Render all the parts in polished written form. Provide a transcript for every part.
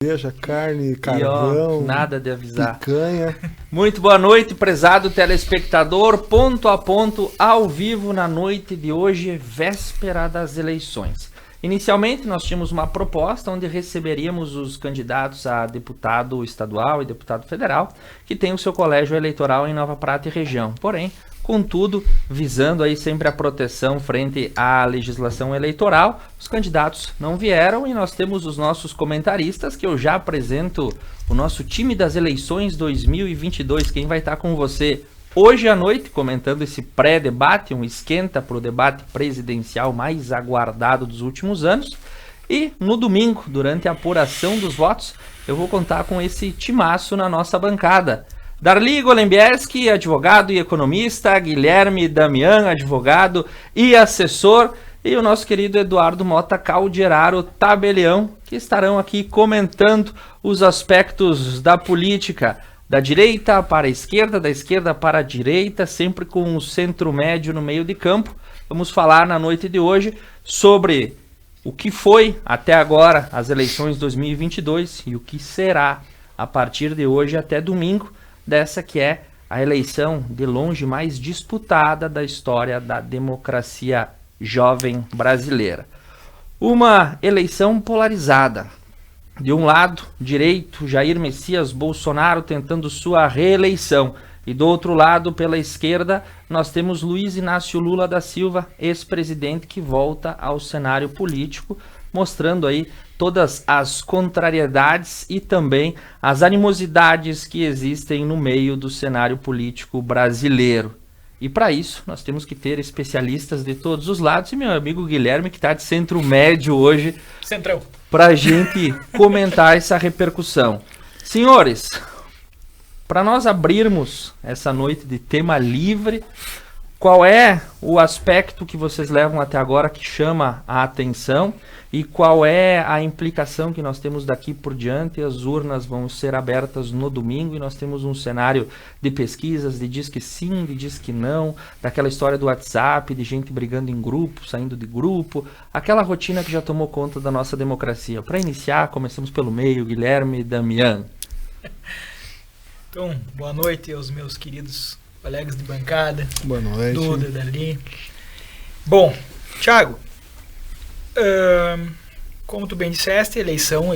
cerveja, carne, carvão, nada de avisar. Picanha. Muito boa noite, prezado telespectador, ponto a ponto, ao vivo na noite de hoje, véspera das eleições. Inicialmente, nós tínhamos uma proposta onde receberíamos os candidatos a deputado estadual e deputado federal, que tem o seu colégio eleitoral em Nova Prata e região. Porém, contudo, visando aí sempre a proteção frente à legislação eleitoral, os candidatos não vieram e nós temos os nossos comentaristas, que eu já apresento o nosso time das eleições 2022, quem vai estar com você hoje à noite, comentando esse pré-debate, um esquenta para o debate presidencial mais aguardado dos últimos anos. E no domingo, durante a apuração dos votos, eu vou contar com esse timaço na nossa bancada. Darli Golembieski, advogado e economista, Guilherme Damian, advogado e assessor, e o nosso querido Eduardo Mota Calderaro Tabelião, que estarão aqui comentando os aspectos da política, da direita para a esquerda, da esquerda para a direita, sempre com o centro-médio no meio de campo. Vamos falar na noite de hoje sobre o que foi até agora as eleições 2022 e o que será a partir de hoje até domingo, dessa que é a eleição de longe mais disputada da história da democracia jovem brasileira. Uma eleição polarizada. De um lado, direito, Jair Messias Bolsonaro tentando sua reeleição. E do outro lado, pela esquerda, nós temos Luiz Inácio Lula da Silva, ex-presidente, que volta ao cenário político, mostrando aí todas as contrariedades e também as animosidades que existem no meio do cenário político brasileiro. E para isso, nós temos que ter especialistas de todos os lados. E meu amigo Guilherme, que está de centro-médio hoje, Centrão, para a gente comentar essa repercussão. Senhores, para nós abrirmos essa noite de tema livre, qual é o aspecto que vocês levam até agora que chama a atenção e qual é a implicação que nós temos daqui por diante? As urnas vão ser abertas no domingo e nós temos um cenário de pesquisas, de diz que sim, de diz que não, daquela história do WhatsApp, de gente brigando em grupo, saindo de grupo, aquela rotina que já tomou conta da nossa democracia. Para iniciar, começamos pelo meio, Guilherme Damian. Então, boa noite aos meus queridos colegas de bancada. Boa noite. Duda, Dali. Bom, Thiago, como tu bem disseste, eleição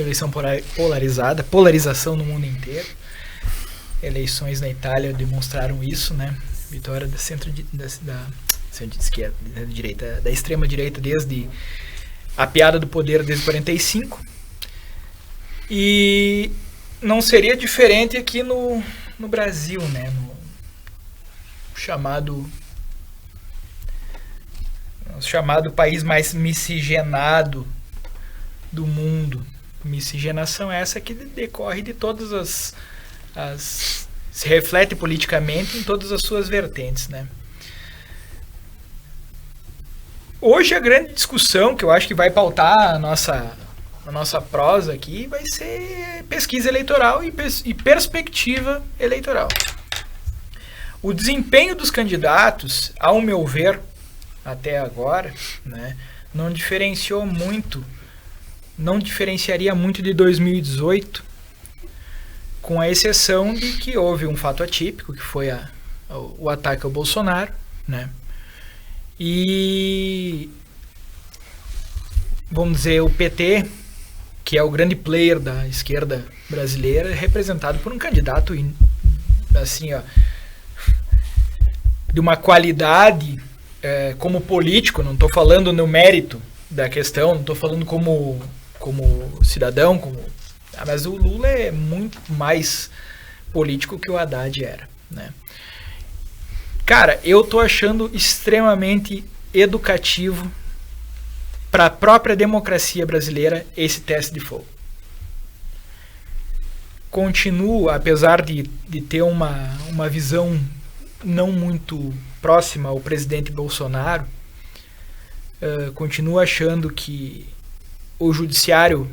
polarizada, polarização no mundo inteiro. Eleições na Itália demonstraram isso, né? Vitória da centro-esquerda, da direita, da extrema direita desde a piada do poder desde 45. E não seria diferente aqui no Brasil, né? No chamado país mais miscigenado do mundo. Miscigenação é essa que decorre de todas se reflete politicamente em todas as suas vertentes, né? Hoje a grande discussão que eu acho que vai pautar a nossa prosa aqui vai ser pesquisa eleitoral e perspectiva eleitoral. O desempenho dos candidatos, ao meu ver, até agora, né, não diferenciaria muito de 2018, com a exceção de que houve um fato atípico, que foi o ataque ao Bolsonaro, né? E, vamos dizer, o PT, que é o grande player da esquerda brasileira, é representado por um candidato assim, ó, de uma qualidade como político, não estou falando no mérito da questão, não estou falando como cidadão, mas o Lula é muito mais político que o Haddad era, né? Cara, eu tô achando extremamente educativo para a própria democracia brasileira esse teste de fogo. Continuo, apesar de ter uma visão não muito próxima ao presidente Bolsonaro, continuo achando que o judiciário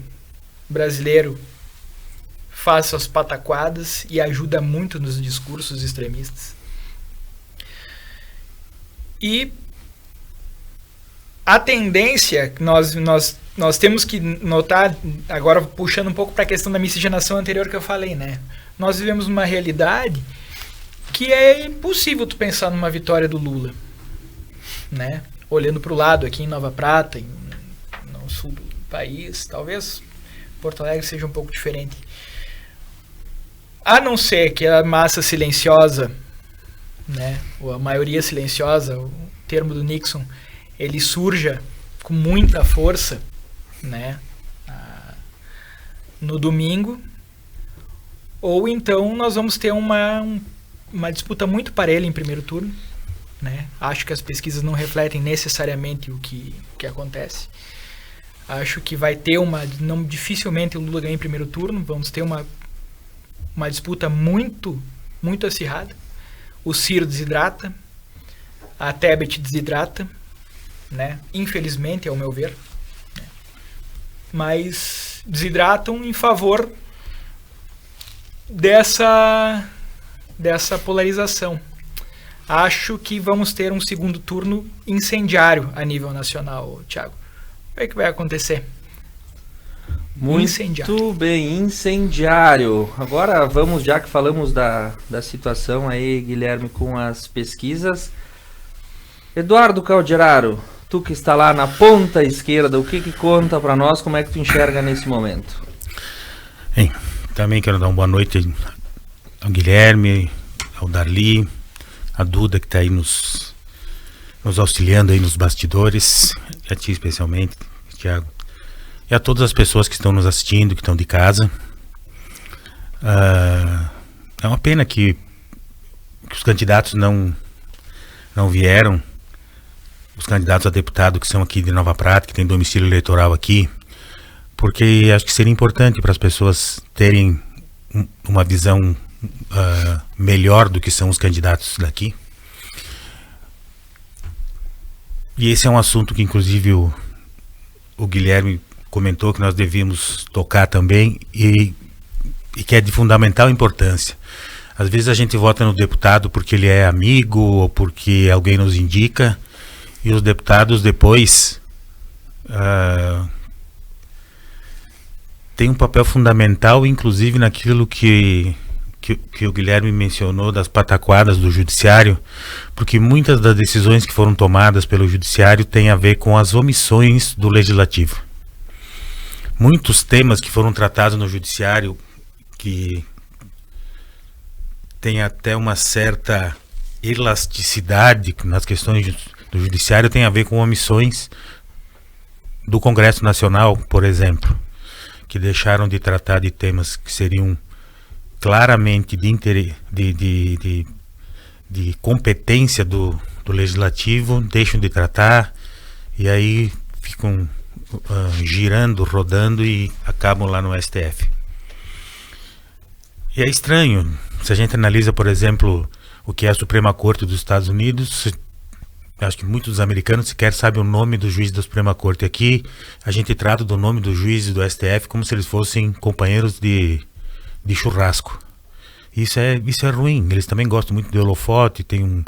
brasileiro faz suas pataquadas e ajuda muito nos discursos extremistas. E a tendência, nós nós temos que notar, agora puxando um pouco para a questão da miscigenação anterior que eu falei, né? Nós vivemos numa realidade que é impossível tu pensar numa vitória do Lula, né? Olhando para o lado aqui em Nova Prata, no sul do país, talvez Porto Alegre seja um pouco diferente. A não ser que a massa silenciosa, né, ou a maioria silenciosa, o termo do Nixon, ele surja com muita força, né, no domingo, ou então nós vamos ter uma disputa muito parelha em primeiro turno, né? Acho que as pesquisas não refletem necessariamente o que acontece. Acho que vai ter dificilmente o Lula ganha em primeiro turno, vamos ter uma disputa muito, muito acirrada. O Ciro desidrata, a Tebet desidrata, né? Infelizmente, ao meu ver, né? Mas desidratam em favor dessa polarização. Acho que vamos ter um segundo turno incendiário a nível nacional, Thiago. O que vai acontecer? Muito bem, incendiário. Agora vamos, já que falamos da situação aí, Guilherme, com as pesquisas. Eduardo Calderaro, tu que está lá na ponta esquerda, o que conta para nós, como é que tu enxerga nesse momento? Bem, também quero dar uma boa noite ao Guilherme, ao Darli, a Duda que está aí nos auxiliando aí nos bastidores, e a ti especialmente, Thiago, e a todas as pessoas que estão nos assistindo, que estão de casa. É uma pena que os candidatos não vieram, os candidatos a deputado que são aqui de Nova Prata, que tem domicílio eleitoral aqui, porque acho que seria importante para as pessoas terem uma visão melhor do que são os candidatos daqui. E esse é um assunto que inclusive o Guilherme comentou que nós devíamos tocar também e que é de fundamental importância. Às vezes a gente vota no deputado porque ele é amigo ou porque alguém nos indica, e os deputados depois têm um papel fundamental, inclusive naquilo que o Guilherme mencionou das pataquadas do judiciário, porque muitas das decisões que foram tomadas pelo judiciário têm a ver com as omissões do legislativo. Muitos temas que foram tratados no judiciário, que tem até uma certa elasticidade nas questões do judiciário, tem a ver com omissões do Congresso Nacional, por exemplo, que deixaram de tratar de temas que seriam claramente de competência do legislativo, deixam de tratar e aí ficam girando, rodando e acabam lá no STF. E é estranho, se a gente analisa, por exemplo, o que é a Suprema Corte dos Estados Unidos, acho que muitos dos americanos sequer sabem o nome do juiz da Suprema Corte. Aqui a gente trata do nome dos juízes do STF como se eles fossem companheiros de churrasco. Isso é ruim. Eles também gostam muito de holofote, tem um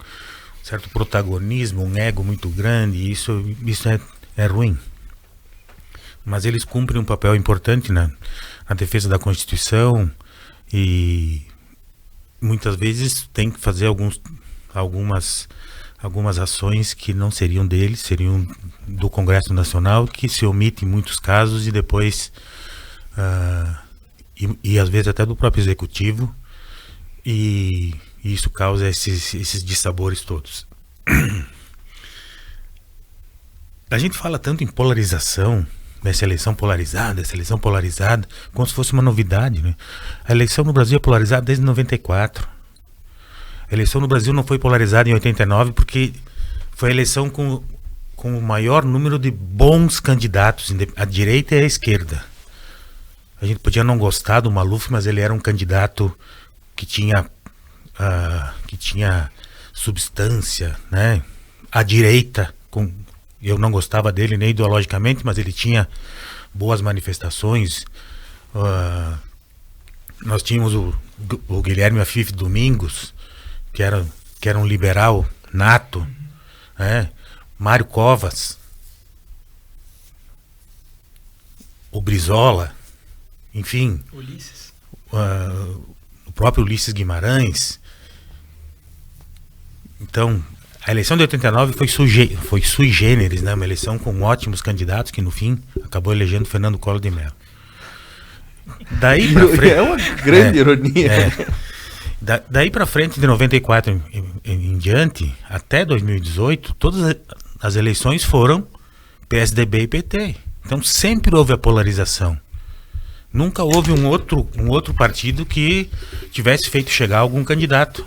certo protagonismo, um ego muito grande, e isso é ruim. Mas eles cumprem um papel importante na defesa da Constituição e muitas vezes tem que fazer algumas ações que não seriam deles, seriam do Congresso Nacional, que se omite em muitos casos e depois e às vezes até do próprio Executivo, e isso causa esses dissabores todos. A gente fala tanto em polarização, essa eleição polarizada, como se fosse uma novidade, né? A eleição no Brasil é polarizada desde 94. A eleição no Brasil não foi polarizada em 89 porque foi a eleição com o maior número de bons candidatos, à direita e à esquerda. A gente podia não gostar do Maluf, mas ele era um candidato que tinha substância, né? À direita, eu não gostava dele nem ideologicamente, mas ele tinha boas manifestações. Nós tínhamos o Guilherme Afif Domingos, que era um liberal nato, né? Mário Covas, o Brizola, enfim, Ulisses. o próprio Ulisses Guimarães. Então, a eleição de 89 foi sui generis, né? Uma eleição com ótimos candidatos que no fim acabou elegendo Fernando Collor de Mello. Daí pra frente, é uma grande ironia. Daí para frente, de 94 em diante, até 2018, todas as eleições foram PSDB e PT. Então sempre houve a polarização. Nunca houve um outro partido que tivesse feito chegar algum candidato.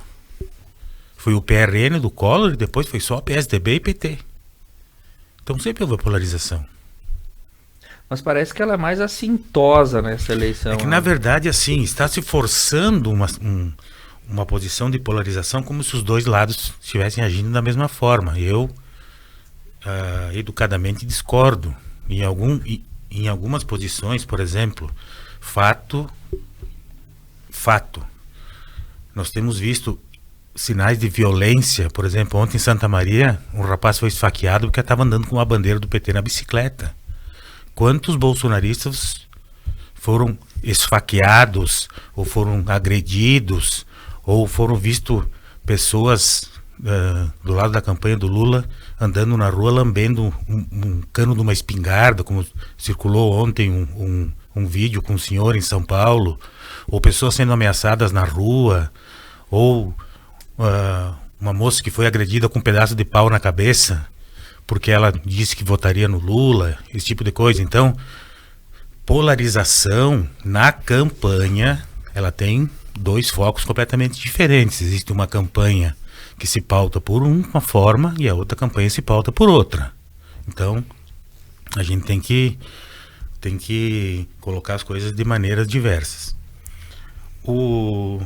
Foi o PRN do Collor e depois foi só PSDB e PT. Então sempre houve a polarização. Mas parece que ela é mais assintosa nessa eleição. É que, na verdade, assim, está se forçando uma posição de polarização como se os dois lados estivessem agindo da mesma forma. Eu, educadamente, discordo. Em algumas posições, por exemplo, fato. Nós temos visto sinais de violência. Por exemplo, ontem em Santa Maria, um rapaz foi esfaqueado porque estava andando com uma bandeira do PT na bicicleta. Quantos bolsonaristas foram esfaqueados, ou foram agredidos, ou foram vistos pessoas do lado da campanha do Lula andando na rua lambendo um cano de uma espingarda, como circulou ontem um vídeo com um senhor em São Paulo, ou pessoas sendo ameaçadas na rua, ou uma moça que foi agredida com um pedaço de pau na cabeça porque ela disse que votaria no Lula, esse tipo de coisa. Então, polarização na campanha, ela tem dois focos completamente diferentes. Existe uma campanha que se pauta por uma forma e a outra campanha se pauta por outra. Então, a gente tem que colocar as coisas de maneiras diversas. O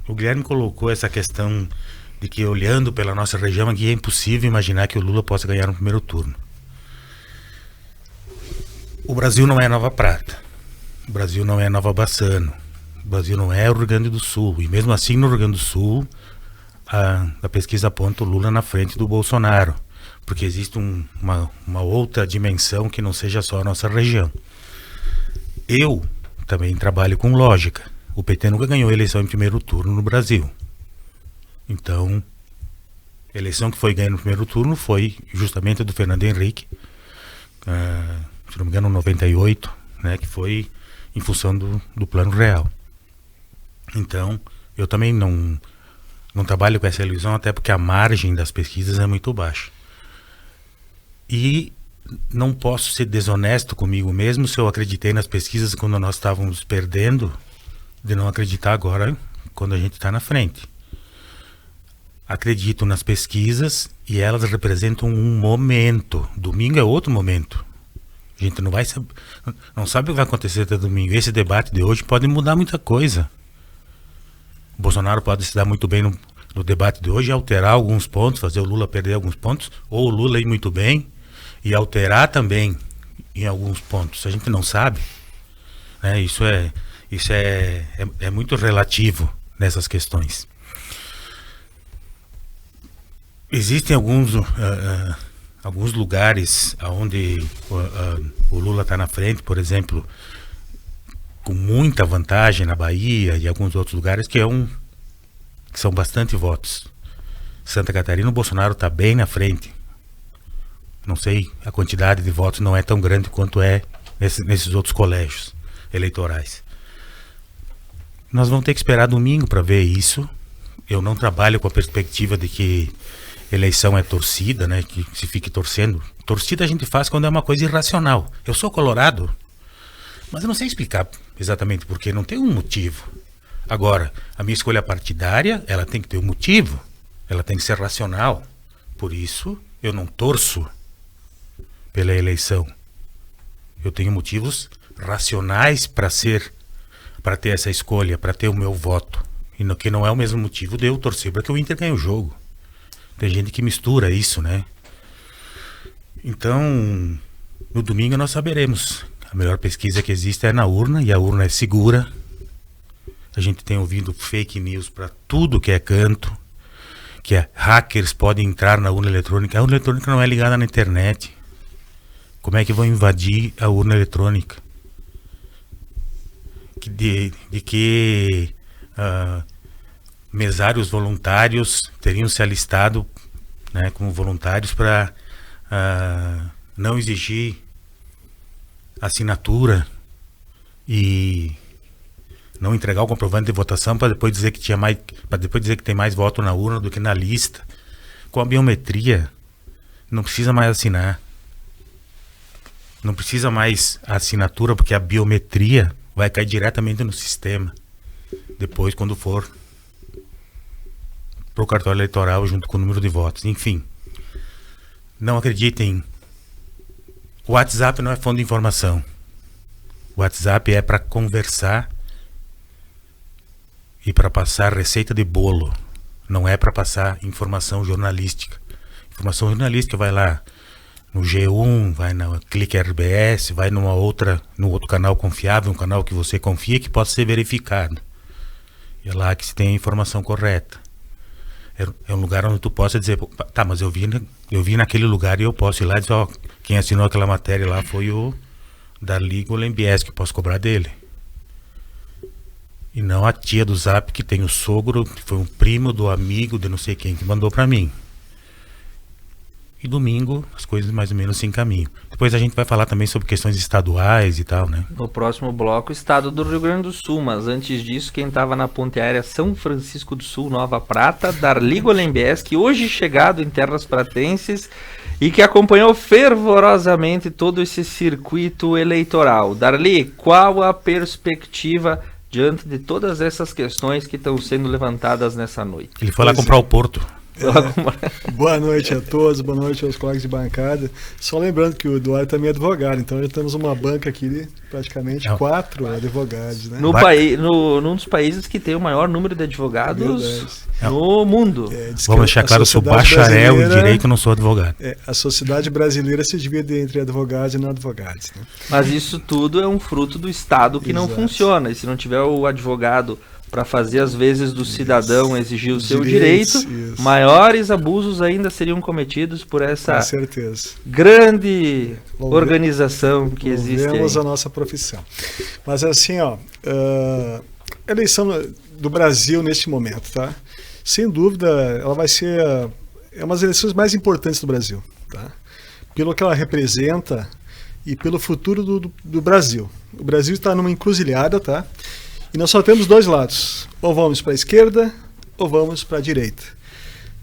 Guilherme colocou essa questão de que, olhando pela nossa região aqui, é impossível imaginar que o Lula possa ganhar no primeiro turno. O Brasil não é Nova Prata. O Brasil não é Nova Bassano. O Brasil não é o Rio Grande do Sul. E mesmo assim, no Rio Grande do Sul, a pesquisa aponta o Lula na frente do Bolsonaro. Porque existe uma outra dimensão que não seja só a nossa região. Eu também trabalho com lógica. O PT nunca ganhou eleição em primeiro turno no Brasil. Então, a eleição que foi ganha no primeiro turno foi justamente a do Fernando Henrique, se não me engano, 98, né, que foi em função do Plano Real. Então, eu também não trabalho com essa ilusão, até porque a margem das pesquisas é muito baixa. E não posso ser desonesto comigo mesmo se eu acreditei nas pesquisas quando nós estávamos perdendo, de não acreditar agora quando a gente está na frente. Acredito nas pesquisas e elas representam um momento. Domingo é outro momento. A gente não sabe o que vai acontecer até domingo. Esse debate de hoje pode mudar muita coisa. O Bolsonaro pode se dar muito bem no debate de hoje e alterar alguns pontos, fazer o Lula perder alguns pontos, ou o Lula ir muito bem e alterar também em alguns pontos. A gente não sabe, né? Isso é muito relativo nessas questões. Existem alguns lugares onde o Lula está na frente, por exemplo, com muita vantagem na Bahia e alguns outros lugares que são bastante votos. Santa Catarina, o Bolsonaro está bem na frente. Não sei, a quantidade de votos não é tão grande quanto é nesses outros colégios eleitorais. Nós vamos ter que esperar domingo para ver isso. Eu não trabalho com a perspectiva de que eleição é torcida, né? Que se fique torcendo. Torcida a gente faz quando é uma coisa irracional. Eu sou colorado, mas eu não sei explicar exatamente porque, não tem um motivo. Agora, a minha escolha partidária, ela tem que ter um motivo, ela tem que ser racional. Por isso, eu não torço pela eleição. Eu tenho motivos racionais para ter essa escolha, para ter o meu voto. E que não é o mesmo motivo de eu torcer para que o Inter ganhe o jogo. Tem gente que mistura isso, né? Então, no domingo nós saberemos. A melhor pesquisa que existe é na urna, e a urna é segura. A gente tem ouvido fake news para tudo que é canto, que hackers podem entrar na urna eletrônica. A urna eletrônica não é ligada na internet. Como é que vão invadir a urna eletrônica? De que mesários voluntários teriam se alistado, né, como voluntários para não exigir assinatura e não entregar o comprovante de votação para depois dizer que tem mais voto na urna do que na lista. Com a biometria não precisa mais assinar. Não precisa mais a assinatura, porque a biometria vai cair diretamente no sistema. Depois, quando for pro cartório eleitoral junto com o número de votos. Enfim, não acreditem. O WhatsApp não é fonte de informação. O WhatsApp é para conversar e para passar receita de bolo. Não é para passar informação jornalística. Informação jornalística vai lá no G1, vai na Clique RBS, vai no outro canal confiável, um canal que você confia, que possa ser verificado. E é lá que se tem a informação correta. É um lugar onde tu possa dizer, tá, mas eu vi naquele lugar e eu posso ir lá e dizer, ó, quem assinou aquela matéria lá foi o Darli Golembies, que posso cobrar dele. E não a tia do Zap, que tem o sogro, que foi um primo do amigo de não sei quem, que mandou pra mim. E domingo as coisas mais ou menos se encaminham. Depois a gente vai falar também sobre questões estaduais e tal, né? No próximo bloco, o estado do Rio Grande do Sul. Mas antes disso, quem estava na ponte aérea São Francisco do Sul, Nova Prata, Darli Golembies, que hoje chegado em terras pratenses e que acompanhou fervorosamente todo esse circuito eleitoral. Darli, qual a perspectiva diante de todas essas questões que estão sendo levantadas nessa noite? Ele foi lá comprar o Porto. Boa noite a todos, boa noite aos colegas de bancada. Só lembrando que o Eduardo também é advogado, então já temos uma banca aqui de praticamente 4 advogados, né? Num dos países que tem o maior número de advogados no mundo. Vamos deixar claro, eu sou bacharel em direito, não sou advogado. A sociedade brasileira se divide entre advogados e não advogados, né? Mas isso tudo é um fruto do Estado que não funciona. E se não tiver o advogado para fazer as vezes do cidadão exigir o seu direito, maiores abusos ainda seriam cometidos por essa grande organização que existe. Vemos a nossa profissão. Mas assim, ó, a eleição do Brasil neste momento, tá? Sem dúvida, ela vai ser uma das eleições mais importantes do Brasil, tá? Pelo que ela representa e pelo futuro do Brasil. O Brasil está numa encruzilhada, tá? E nós só temos dois lados, ou vamos para a esquerda ou vamos para a direita.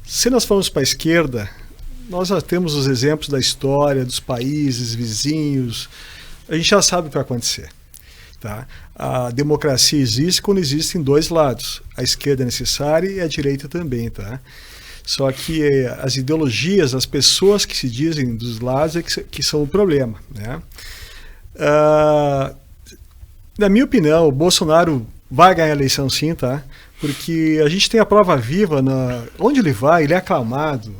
Se nós formos para a esquerda, nós já temos os exemplos da história, dos países vizinhos, a gente já sabe o que vai acontecer. Tá? A democracia existe quando existem dois lados, a esquerda é necessária e a direita também. Tá? Só que as ideologias, as pessoas que se dizem dos lados é que são o problema. Né? Na minha opinião, o Bolsonaro vai ganhar a eleição sim, tá? Porque a gente tem a prova viva, onde ele vai, ele é aclamado,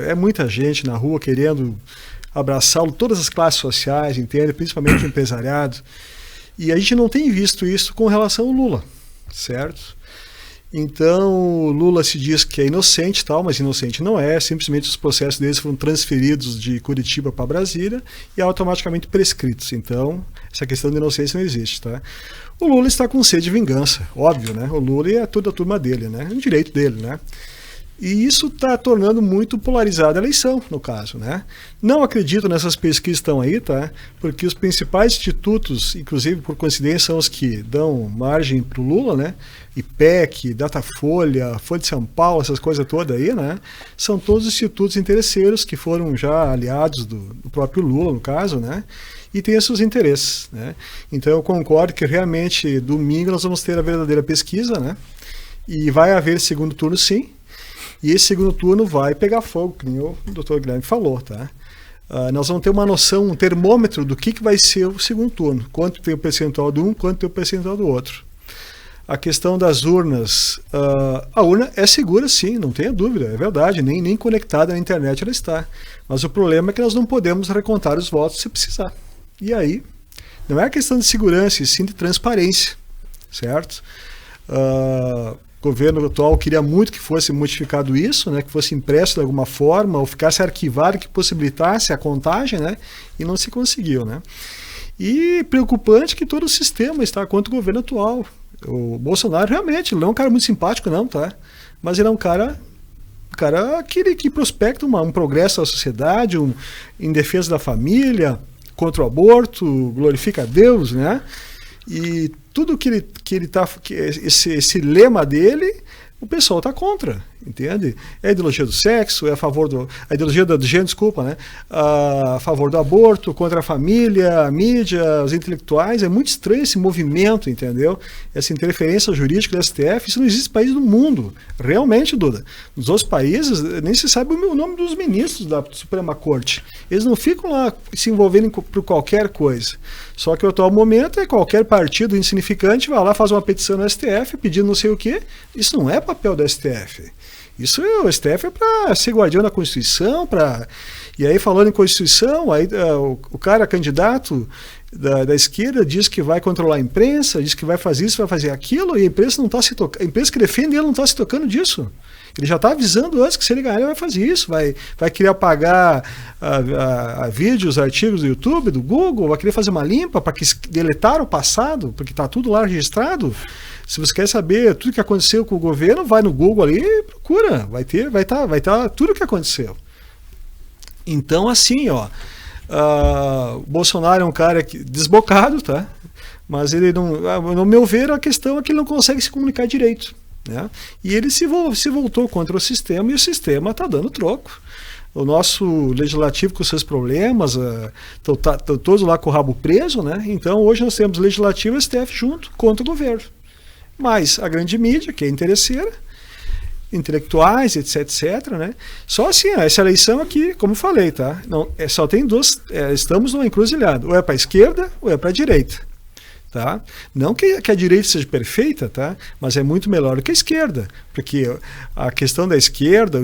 é muita gente na rua querendo abraçá-lo, todas as classes sociais, entende? Principalmente o empresariado. E a gente não tem visto isso com relação ao Lula, certo? Então, o Lula se diz que é inocente, tal, mas inocente não é, simplesmente os processos deles foram transferidos de Curitiba para Brasília e automaticamente prescritos. Então, essa questão de inocência não existe, tá? O Lula está com sede de vingança, óbvio, né? O Lula é toda a turma dele, né? É um direito dele, né? E isso está tornando muito polarizada a eleição, no caso, né? Não acredito nessas pesquisas que estão aí, tá? Porque os principais institutos, inclusive por coincidência, são os que dão margem para o Lula, né? IPEC, Datafolha, Folha de São Paulo, essas coisas todas aí, né? São todos institutos interesseiros que foram já aliados do próprio Lula, no caso, né? E tem esses interesses, né? Então eu concordo que realmente domingo nós vamos ter a verdadeira pesquisa, né? E vai haver segundo turno, sim. E esse segundo turno vai pegar fogo, como o Dr. Guilherme falou, tá? Nós vamos ter uma noção, um termômetro do que vai ser o segundo turno. Quanto tem o percentual de um, quanto tem o percentual do outro. A questão das urnas, a urna é segura sim, não tenha dúvida, é verdade, nem conectada na internet ela está. Mas o problema é que nós não podemos recontar os votos se precisar. E aí, não é questão de segurança, e sim de transparência, certo? governo atual queria muito que fosse modificado isso, né, que fosse impresso de alguma forma, ou ficasse arquivado, que possibilitasse a contagem, né, e não se conseguiu, né. E preocupante que todo o sistema está contra o governo atual. O Bolsonaro realmente, ele não é um cara muito simpático não, tá, mas ele é um cara que prospecta um progresso da sociedade, em defesa da família, contra o aborto, glorifica a Deus, né, e tudo que ele tá, esse lema dele, o pessoal está contra, entende? É a ideologia do sexo, é a ideologia do gênero, desculpa, né? A favor do aborto, contra a família, a mídia, os intelectuais. É muito estranho esse movimento, entendeu? Essa interferência jurídica do STF, isso não existe em país do mundo. Realmente, Duda. Nos outros países, nem se sabe o nome dos ministros da Suprema Corte. Eles não ficam lá se envolvendo por qualquer coisa. Só que o atual momento é qualquer partido insignificante vai lá, faz uma petição no STF pedindo não sei o quê. Isso não é papel do STF. Isso, o STF é para ser guardião da Constituição, e aí falando em Constituição, aí o cara candidato da esquerda diz que vai controlar a imprensa, diz que vai fazer isso, vai fazer aquilo, e a imprensa não está se tocando, a imprensa que defende ele não está se tocando disso. Ele já está avisando antes que se ele ganhar ele vai fazer isso, vai querer apagar vídeos, artigos do YouTube, do Google, vai querer fazer uma limpa para que deletar o passado, porque está tudo lá registrado. Se você quer saber tudo que aconteceu com o governo, vai no Google ali e procura, vai estar tudo o que aconteceu. Então, assim, ó, o Bolsonaro é um cara desbocado, tá? Mas ele não, no meu ver, a questão é que ele não consegue se comunicar direito, né? E ele se voltou contra o sistema, e o sistema está dando troco. O nosso legislativo com seus problemas, estão todos lá com o rabo preso, né? Então hoje nós temos legislativo e STF junto contra o governo. Mas a grande mídia, que é interesseira, intelectuais, etc, né? Só assim, essa eleição aqui, como eu falei, tá? Não, só tem duas, estamos numa encruzilhada, ou é para a esquerda ou é para a direita. Tá? Não que a direita seja perfeita, tá? Mas é muito melhor do que a esquerda, porque a questão da esquerda,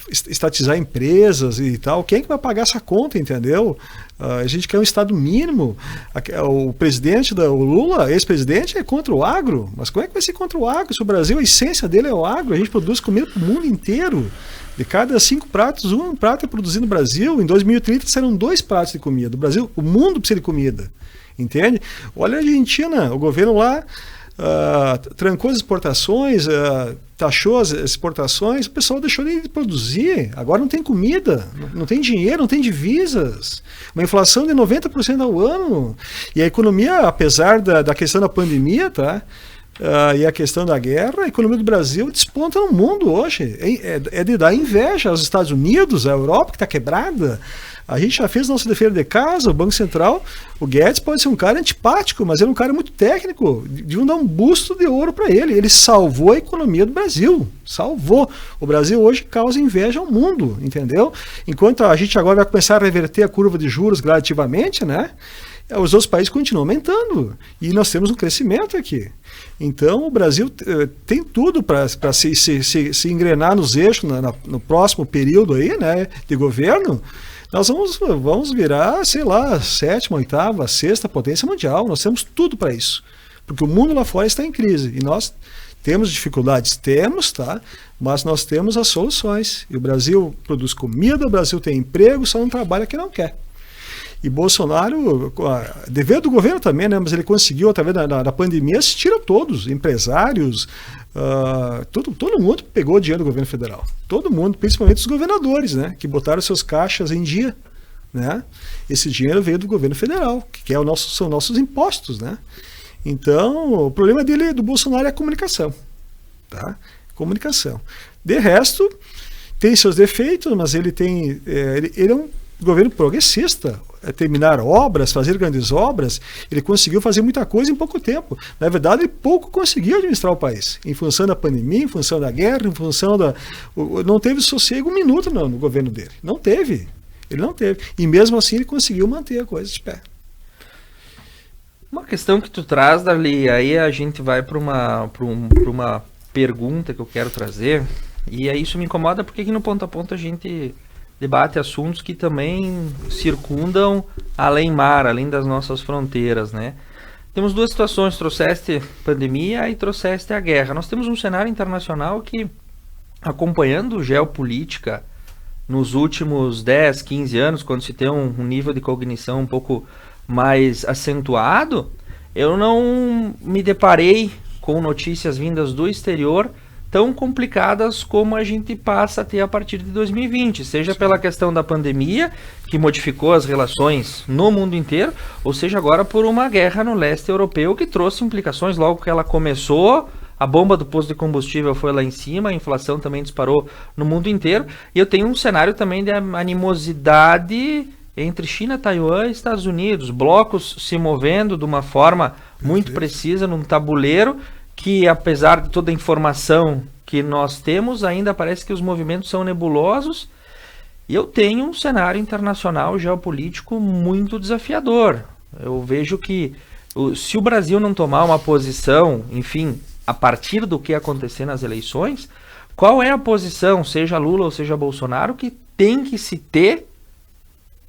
estatizar empresas e tal, quem é que vai pagar essa conta, entendeu? A gente quer um Estado mínimo. O presidente, o Lula, ex-presidente, é contra o agro, mas como é que vai ser contra o agro se o Brasil, a essência dele é o agro, a gente produz comida para o mundo inteiro. De cada 5 pratos, um prato é produzido no Brasil. Em 2030 serão 2 pratos de comida. O Brasil, o mundo precisa de comida. Entende? Olha a Argentina, o governo lá trancou as exportações, taxou as exportações, o pessoal deixou de produzir, agora não tem comida, não tem dinheiro, não tem divisas, uma inflação de 90% ao ano, e a economia, apesar da questão da pandemia, tá? E a questão da guerra, a economia do Brasil desponta no mundo hoje, é de dar inveja aos Estados Unidos, à Europa, que está quebrada. A gente já fez nossa defesa de casa, o Banco Central, o Guedes pode ser um cara antipático, mas ele é um cara muito técnico, deviam dar um busto de ouro para ele. Ele salvou a economia do Brasil, salvou. O Brasil hoje causa inveja ao mundo, entendeu? Enquanto a gente agora vai começar a reverter a curva de juros gradativamente, né? Os outros países continuam aumentando e nós temos um crescimento aqui. Então o Brasil tem tudo para se engrenar nos eixos no próximo período aí, né, de governo. Nós vamos virar, sei lá, 7ª, 8ª, 6ª potência mundial. Nós temos tudo para isso. Porque o mundo lá fora está em crise. E nós temos dificuldades? Temos, tá? Mas nós temos as soluções. E o Brasil produz comida, o Brasil tem emprego, só não trabalha quem não quer. E Bolsonaro, dever do governo também, né? Mas ele conseguiu, através da pandemia, assistir a todos, empresários, todo mundo pegou dinheiro do governo federal. Todo mundo, principalmente os governadores, né? Que botaram seus caixas em dia, né? Esse dinheiro veio do governo federal, que são nossos impostos, né? Então, o problema dele, do Bolsonaro, é a comunicação, tá? Comunicação. De resto, tem seus defeitos, mas ele é um governo progressista. Terminar obras, fazer grandes obras, ele conseguiu fazer muita coisa em pouco tempo. Na verdade, ele pouco conseguiu administrar o país, em função da pandemia, em função da guerra, em função não teve sossego um minuto no governo dele. Não teve. Ele não teve. E mesmo assim ele conseguiu manter a coisa de pé. Uma questão que tu traz, Darli, aí a gente vai para uma pergunta que eu quero trazer, e aí isso me incomoda porque aqui no Ponto a Ponto a gente debate assuntos que também circundam além mar, além das nossas fronteiras, né? Temos duas situações, trouxeste pandemia e trouxeste a guerra. Nós temos um cenário internacional que, acompanhando geopolítica nos últimos 10, 15 anos, quando se tem um nível de cognição um pouco mais acentuado, eu não me deparei com notícias vindas do exterior tão complicadas como a gente passa a ter a partir de 2020, seja pela questão da pandemia, que modificou as relações no mundo inteiro, ou seja agora por uma guerra no leste europeu que trouxe implicações logo que ela começou. A bomba do posto de combustível foi lá em cima, a inflação também disparou no mundo inteiro, e eu tenho um cenário também de animosidade entre China, Taiwan e Estados Unidos, blocos se movendo de uma forma muito precisa num tabuleiro, que apesar de toda a informação que nós temos, ainda parece que os movimentos são nebulosos, e eu tenho um cenário internacional geopolítico muito desafiador. Eu vejo que se o Brasil não tomar uma posição, enfim, a partir do que acontecer nas eleições, qual é a posição, seja Lula ou seja Bolsonaro, que tem que se ter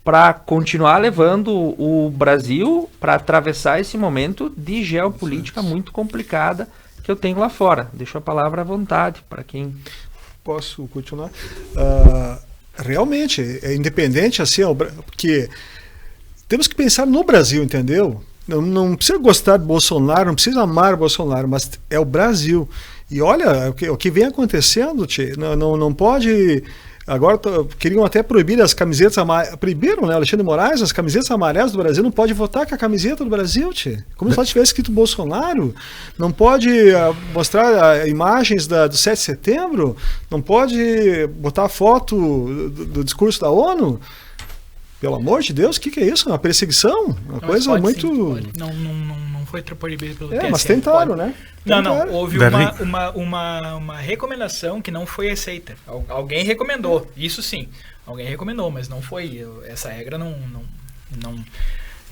para continuar levando o Brasil para atravessar esse momento de geopolítica muito complicada que eu tenho lá fora. Deixo a palavra à vontade para quem... Posso continuar? Realmente, é independente assim, porque temos que pensar no Brasil, entendeu? Não precisa gostar de Bolsonaro, não precisa amar Bolsonaro, mas é o Brasil. E olha o que vem acontecendo, tchê. Não pode... Agora queriam até proibir as camisetas amarelas. Proibiram, né, Alexandre de Moraes, as camisetas amarelas do Brasil. Não pode votar com a camiseta do Brasil, tchê. Como se tivesse escrito Bolsonaro. Não pode mostrar imagens do 7 de setembro. Não pode botar foto do discurso da ONU. Pelo amor de Deus, o que é isso? Uma perseguição? Uma coisa pode, muito... Sim, não foi proibido pelo TSE. Mas tentaram, né? Não. Houve uma recomendação que não foi aceita. Alguém recomendou, isso sim. Alguém recomendou, mas não foi. Essa regra não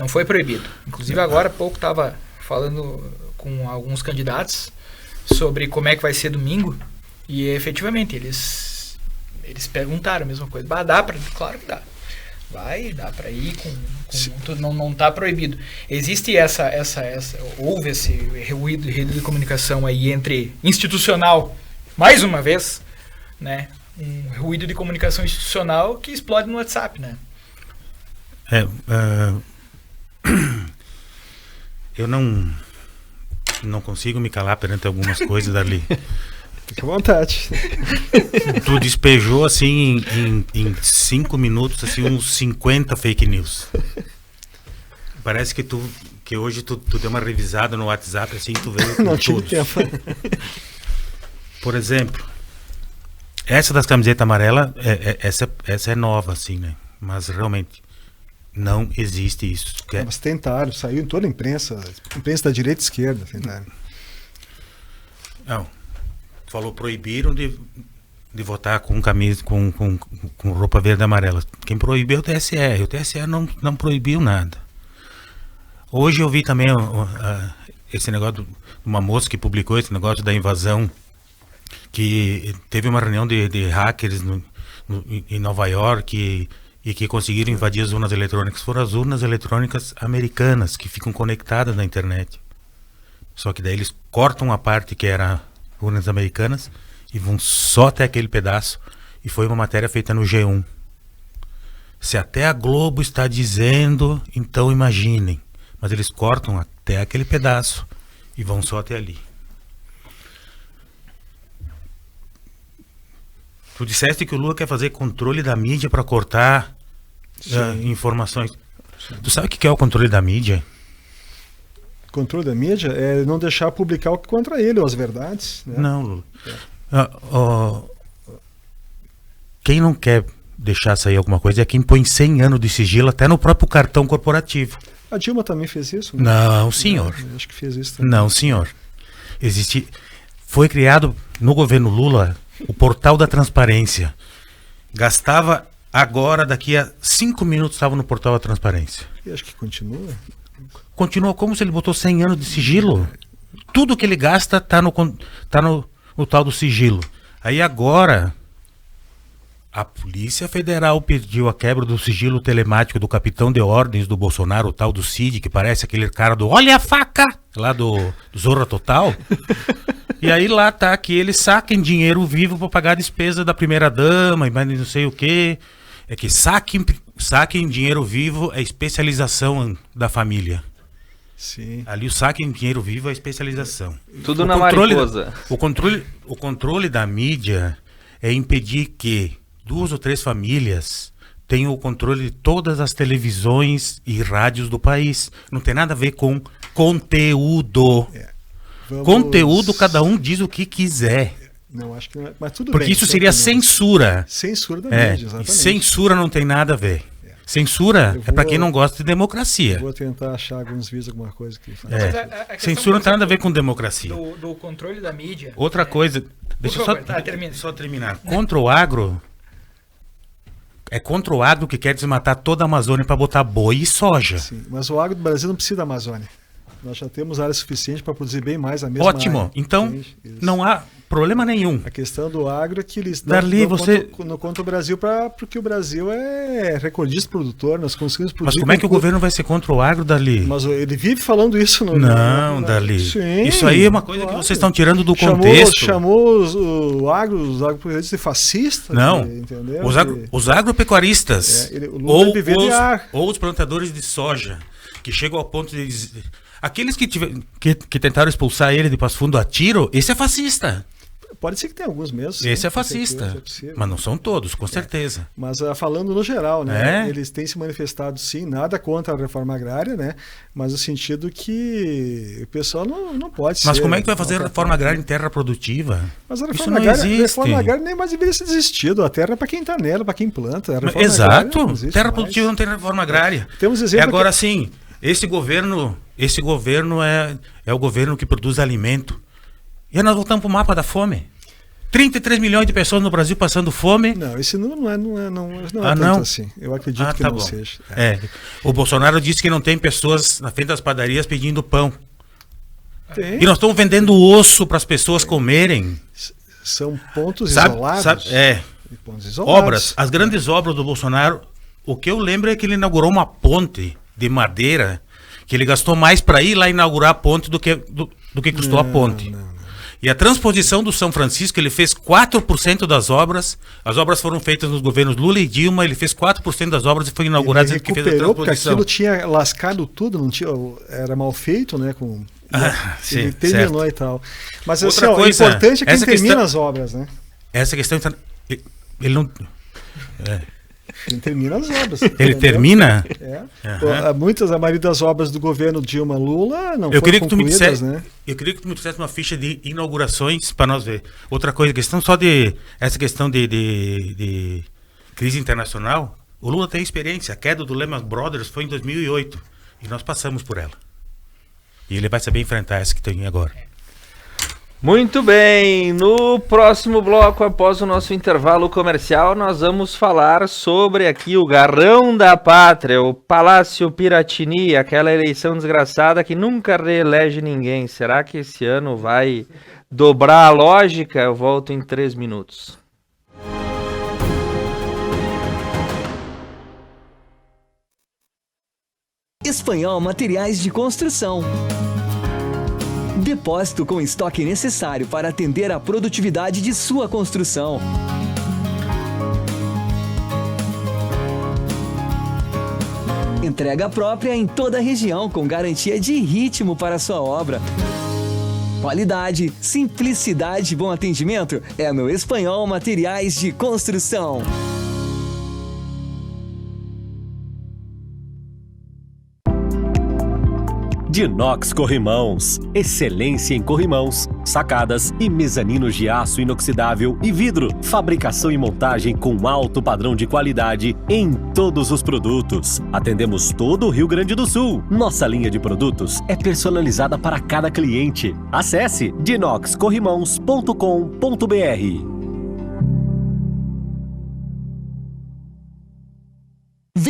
foi proibida. Inclusive agora há pouco estava falando com alguns candidatos sobre como é que vai ser domingo. E efetivamente eles perguntaram a mesma coisa. Dá pra? Claro que dá. Dá para ir não está proibido. Existe houve esse ruído de comunicação aí institucional, mais uma vez, né? Um ruído de comunicação institucional que explode no WhatsApp, né? Eu não consigo me calar perante algumas coisas ali. Fique à vontade. Tu despejou assim em 5 minutos assim, uns 50 fake news. Parece que hoje tu deu uma revisada no WhatsApp assim, tu veio com todos. Tempo. Por exemplo, essa das camisetas amarelas, essa é nova assim, né? Mas realmente não existe isso. Mas tentaram, saiu em toda a imprensa da direita e esquerda, tentaram. Não. Falou, proibiram de votar com camisa, com roupa verde e amarela. Quem proibiu é o TSE. O TSE não proibiu nada. Hoje eu vi também esse negócio de uma moça que publicou esse negócio da invasão, que teve uma reunião de hackers em Nova York e que conseguiram invadir as urnas eletrônicas. Foram as urnas eletrônicas americanas que ficam conectadas na internet. Só que daí eles cortam a parte que era urnas americanas e vão só até aquele pedaço, e foi uma matéria feita no G1. Se até a Globo está dizendo, então imaginem, mas eles cortam até aquele pedaço e vão só até ali. Tu disseste que o Lula quer fazer controle da mídia para cortar informações. Sim. Tu sabe o que é o controle da mídia? Controle da mídia é não deixar publicar o que contra ele, ou as verdades. Né? Não, Lula. Quem não quer deixar sair alguma coisa é quem põe 100 anos de sigilo até no próprio cartão corporativo. A Dilma também fez isso? Né? Não, senhor. Eu acho que fez isso também. Não, senhor. Foi criado no governo Lula o portal da transparência. Gastava agora, daqui a 5 minutos, estava no portal da transparência. E acho que continua. Continua como se ele botou 100 anos de sigilo. Tudo que ele gasta tá no tal do sigilo. Aí agora A Polícia Federal pediu a quebra do sigilo telemático do capitão de ordens do Bolsonaro, o tal do Cid, que parece aquele cara do Olha a Faca, lá do Zorra Total. E aí lá tá que eles saquem dinheiro vivo para pagar a despesa da primeira-dama e mais não sei o quê. É que saquem dinheiro vivo é especialização da família. Sim. Ali o saque em dinheiro vivo é especialização. Tudo na mariposa. O controle da mídia é impedir que 2 ou 3 famílias tenham o controle de todas as televisões e rádios do país. Não tem nada a ver com conteúdo. Conteúdo, cada um diz o que quiser. Não, acho que não é, mas tudo Porque bem, isso seria censura. Censura da mídia, exatamente. E censura não tem nada a ver. Censura é para quem não gosta de democracia. Vou tentar achar alguns vídeos, alguma coisa que faz. A Censura não tem nada a ver com democracia. Do controle da mídia. Outra coisa, deixa eu só terminar. Contra o agro, é contra o agro que quer desmatar toda a Amazônia para botar boi e soja. Sim, mas o agro do Brasil não precisa da Amazônia. Nós já temos área suficiente para produzir bem mais a mesma Ótimo. área. Então, não há problema nenhum. A questão do agro é que eles Darli, contra o Brasil, porque o Brasil é recordista produtor, nós conseguimos produzir. Mas como é que o governo vai ser contra o agro, Darli? Mas ele vive falando isso. Não, Darli. Sim, isso aí é uma coisa que vocês estão tirando do contexto. Chamou os agropecuaristas de fascistas. Não, entendeu? Os agropecuaristas ou os plantadores de soja, que chegam ao ponto de dizer... Aqueles que tentaram expulsar ele de Passo Fundo a tiro, esse é fascista. Pode ser que tenha alguns mesmo. Esse é fascista. Mas não são todos, com certeza. Mas falando no geral, né? Eles têm se manifestado sim, nada contra a reforma agrária, né? Mas no sentido que o pessoal não pode ser. Mas como é que vai fazer a reforma agrária em terra produtiva? Mas a reforma agrária nem mais deveria ser desistido. A terra é para quem está nela, para quem planta. Exato. Terra produtiva não tem reforma agrária. Temos exemplo. Agora sim, esse governo é o governo que produz alimento. E aí nós voltamos para o mapa da fome. 33 milhões de pessoas no Brasil passando fome. Não, esse não é tanto assim. Eu acredito que não seja. O Bolsonaro disse que não tem pessoas na frente das padarias pedindo pão. Tem. E nós estamos vendendo osso para as pessoas comerem. São pontos isolados. Pontos isolados. Obras. As grandes obras do Bolsonaro, o que eu lembro é que ele inaugurou uma ponte de madeira, que ele gastou mais para ir lá inaugurar a ponte do que custou a ponte. Não. E a transposição do São Francisco, ele fez 4% das obras. As obras foram feitas nos governos Lula e Dilma, ele fez 4% das obras e foi inaugurado. Ele recuperou, porque aquilo tinha lascado tudo, não tinha, era mal feito, né? Sim, ele terminou certo. E tal. Mas outra assim, coisa, o importante é quem termina as obras, né? Essa questão, ele não... Ele termina as obras. Ele termina? A maioria das obras do governo Dilma Lula não foram concluídas, né? Eu queria que tu me dissesse uma ficha de inaugurações para nós ver. Outra coisa, essa questão de crise internacional, o Lula tem experiência. A queda do Lehman Brothers foi em 2008 e nós passamos por ela. E ele vai saber enfrentar essa que tem agora. Muito bem, no próximo bloco, após o nosso intervalo comercial, nós vamos falar sobre aqui o Garrão da Pátria, o Palácio Piratini, aquela eleição desgraçada que nunca reelege ninguém. Será que esse ano vai dobrar a lógica? Eu volto em 3 minutos. Espanhol Materiais de Construção. Depósito com estoque necessário para atender à produtividade de sua construção. Entrega própria em toda a região com garantia de ritmo para sua obra. Qualidade, simplicidade e bom atendimento é no Espanhol Materiais de Construção. Dinox Corrimãos, excelência em corrimãos, sacadas e mezaninos de aço inoxidável e vidro. Fabricação e montagem com alto padrão de qualidade em todos os produtos. Atendemos todo o Rio Grande do Sul. Nossa linha de produtos é personalizada para cada cliente. Acesse dinoxcorrimãos.com.br.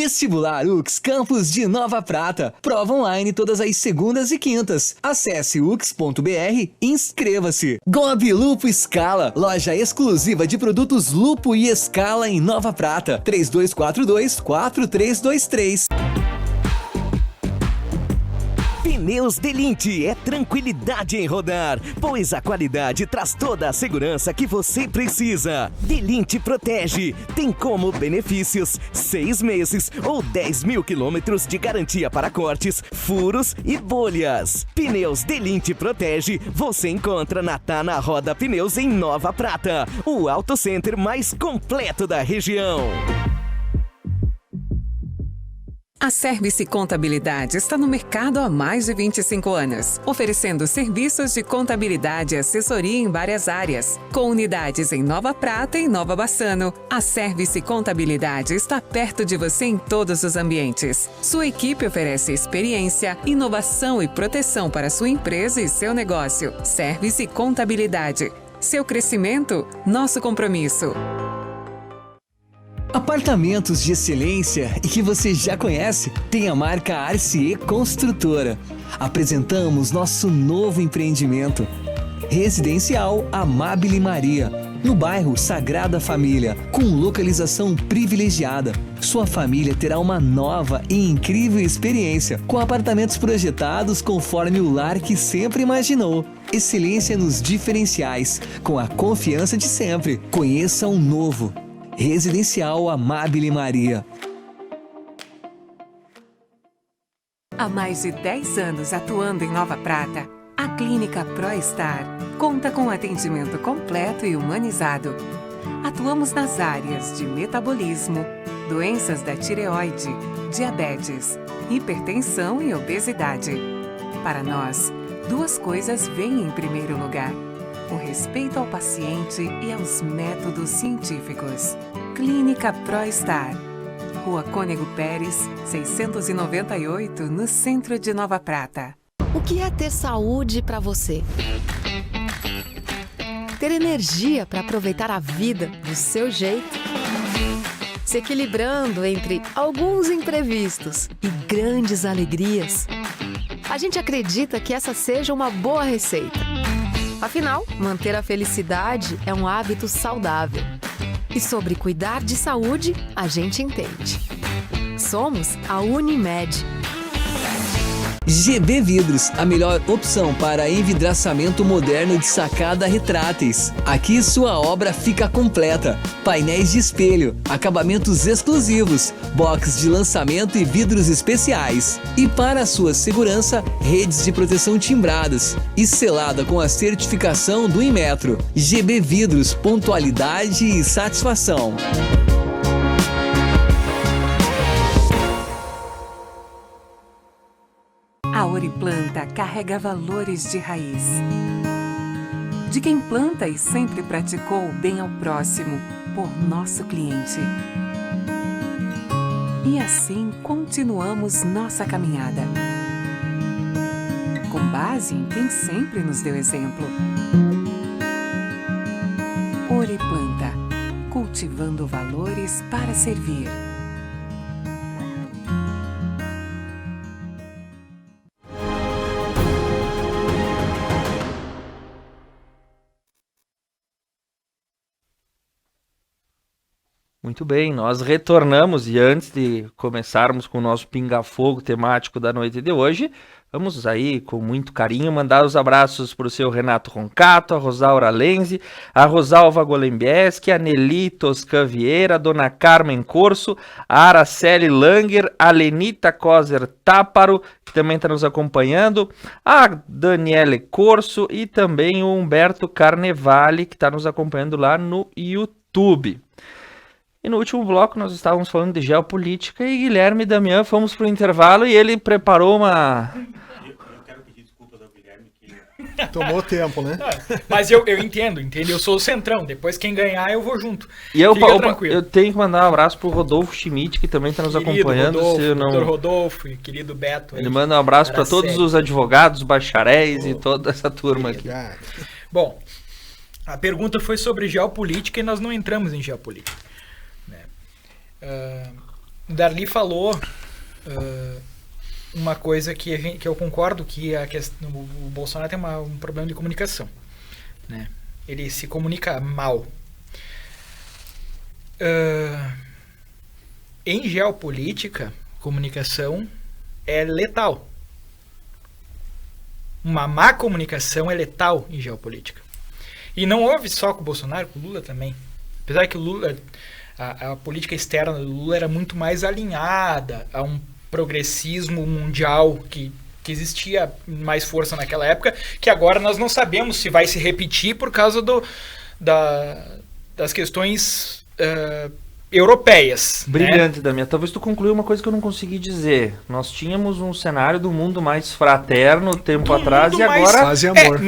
Vestibular UX Campus de Nova Prata. Prova online todas as segundas e quintas. Acesse ux.br e inscreva-se. Gobi Lupo Scala, loja exclusiva de produtos Lupo e Scala em Nova Prata. 3242-4323. Pneus Delinte é tranquilidade em rodar, pois a qualidade traz toda a segurança que você precisa. Delinte protege. Tem como benefícios 6 meses ou 10 mil quilômetros de garantia para cortes, furos e bolhas. Pneus Delinte protege. Você encontra na Tana Roda Pneus em Nova Prata, o auto center mais completo da região. A Service Contabilidade está no mercado há mais de 25 anos, oferecendo serviços de contabilidade e assessoria em várias áreas. Com unidades em Nova Prata e Nova Bassano, a Service Contabilidade está perto de você em todos os ambientes. Sua equipe oferece experiência, inovação e proteção para sua empresa e seu negócio. Service Contabilidade. Seu crescimento, nosso compromisso. Apartamentos de excelência e que você já conhece, tem a marca Arcier Construtora. Apresentamos nosso novo empreendimento, Residencial Amabile Maria, no bairro Sagrada Família, com localização privilegiada. Sua família terá uma nova e incrível experiência, com apartamentos projetados conforme o lar que sempre imaginou. Excelência nos diferenciais, com a confiança de sempre. Conheça um novo Residencial Amabile Maria. Há mais de 10 anos atuando em Nova Prata, a Clínica ProStar conta com atendimento completo e humanizado. Atuamos nas áreas de metabolismo, doenças da tireoide, diabetes, hipertensão e obesidade. Para nós, duas coisas vêm em primeiro lugar: o respeito ao paciente e aos métodos científicos. Clínica ProStar, Rua Cônego Pérez, 698, no centro de Nova Prata. O que é ter saúde para você? Ter energia para aproveitar a vida do seu jeito? Se equilibrando entre alguns imprevistos e grandes alegrias? A gente acredita que essa seja uma boa receita. Afinal, manter a felicidade é um hábito saudável. E sobre cuidar de saúde, a gente entende. Somos a Unimed. GB Vidros, a melhor opção para envidraçamento moderno de sacada retráteis. Aqui sua obra fica completa. Painéis de espelho, acabamentos exclusivos, box de lançamento e vidros especiais. E para sua segurança, redes de proteção timbradas e selada com a certificação do Inmetro. GB Vidros, pontualidade e satisfação. A Oriplanta carrega valores de raiz. De quem planta e sempre praticou o bem ao próximo, por nosso cliente. E assim continuamos nossa caminhada. Com base em quem sempre nos deu exemplo. Oriplanta, cultivando valores para servir. Muito bem, nós retornamos e antes de começarmos com o nosso pinga-fogo temático da noite de hoje, vamos aí com muito carinho mandar os abraços para o seu Renato Roncato, a Rosaura Lenzi, a Rosalva Golembieski, a Nelly Toscan Vieira, a Dona Carmen Corso, a Araceli Langer, a Lenita Coser Táparo, que também está nos acompanhando, a Daniele Corso e também o Humberto Carnevale, que está nos acompanhando lá no YouTube. E no último bloco nós estávamos falando de geopolítica e Guilherme e Damião fomos para o intervalo e ele preparou uma... Eu quero pedir desculpas ao Guilherme que... Tomou tempo, né? Mas eu entendo, eu sou o centrão, depois quem ganhar eu vou junto. E eu tenho que mandar um abraço pro Rodolfo Schmidt, que também está nos acompanhando. Doutor Rodolfo e querido Beto. Ele manda um abraço para todos os advogados, bacharéis e toda essa turma aqui. Bom, a pergunta foi sobre geopolítica e nós não entramos em geopolítica. Darli falou uma coisa que eu concordo, que o Bolsonaro tem um problema de comunicação, né? Ele se comunica mal. Em geopolítica, comunicação é letal. Uma má comunicação é letal em geopolítica. E não houve só com o Bolsonaro, com o Lula também. Apesar que o Lula, a política externa do Lula era muito mais alinhada a um progressismo mundial que existia mais força naquela época, que agora nós não sabemos se vai se repetir por causa das questões europeias. Brilhante, né? Damião. Talvez tu concluiu uma coisa que eu não consegui dizer. Nós tínhamos um cenário do mundo mais fraterno tempo atrás e agora... Paz e amor.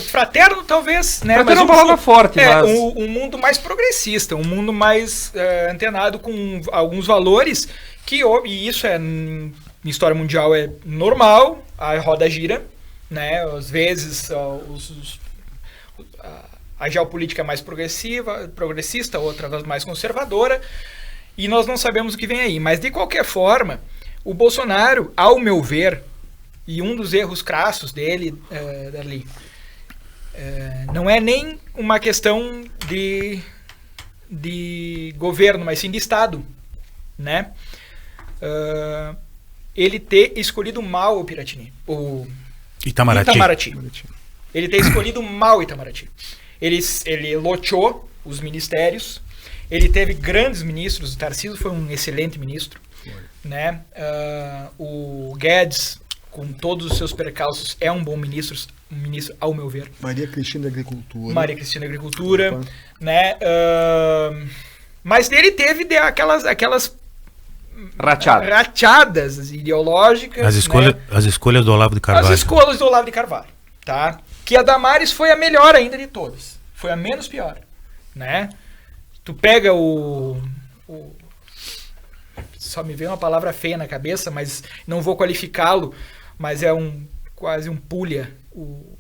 Fraterno talvez, né? Fraterno é uma palavra forte, mas... um mundo mais progressista, um mundo mais antenado com alguns valores e isso em história mundial é normal, a roda gira, né? Às vezes a geopolítica é mais progressista, outra mais conservadora, e nós não sabemos o que vem aí. Mas, de qualquer forma, o Bolsonaro, ao meu ver, e um dos erros crassos dele, Darli, não é nem uma questão de governo, mas sim de Estado, né? Ele ter escolhido mal o Piratini, o Itamaraty. Ele ter escolhido mal o Itamaraty. Ele loteou os ministérios, ele teve grandes ministros, o Tarcísio foi um excelente ministro, né? O Guedes, com todos os seus percalços, é um bom ministro ao meu ver. Maria Cristina Agricultura. Né? Mas ele teve aquelas rateadas ideológicas. As escolhas do Olavo de Carvalho. As escolhas do Olavo de Carvalho, tá? Que a Damares foi a melhor ainda de todas. Foi a menos pior, né? Tu pega só me veio uma palavra feia na cabeça, mas não vou qualificá-lo, mas é quase um pulha, o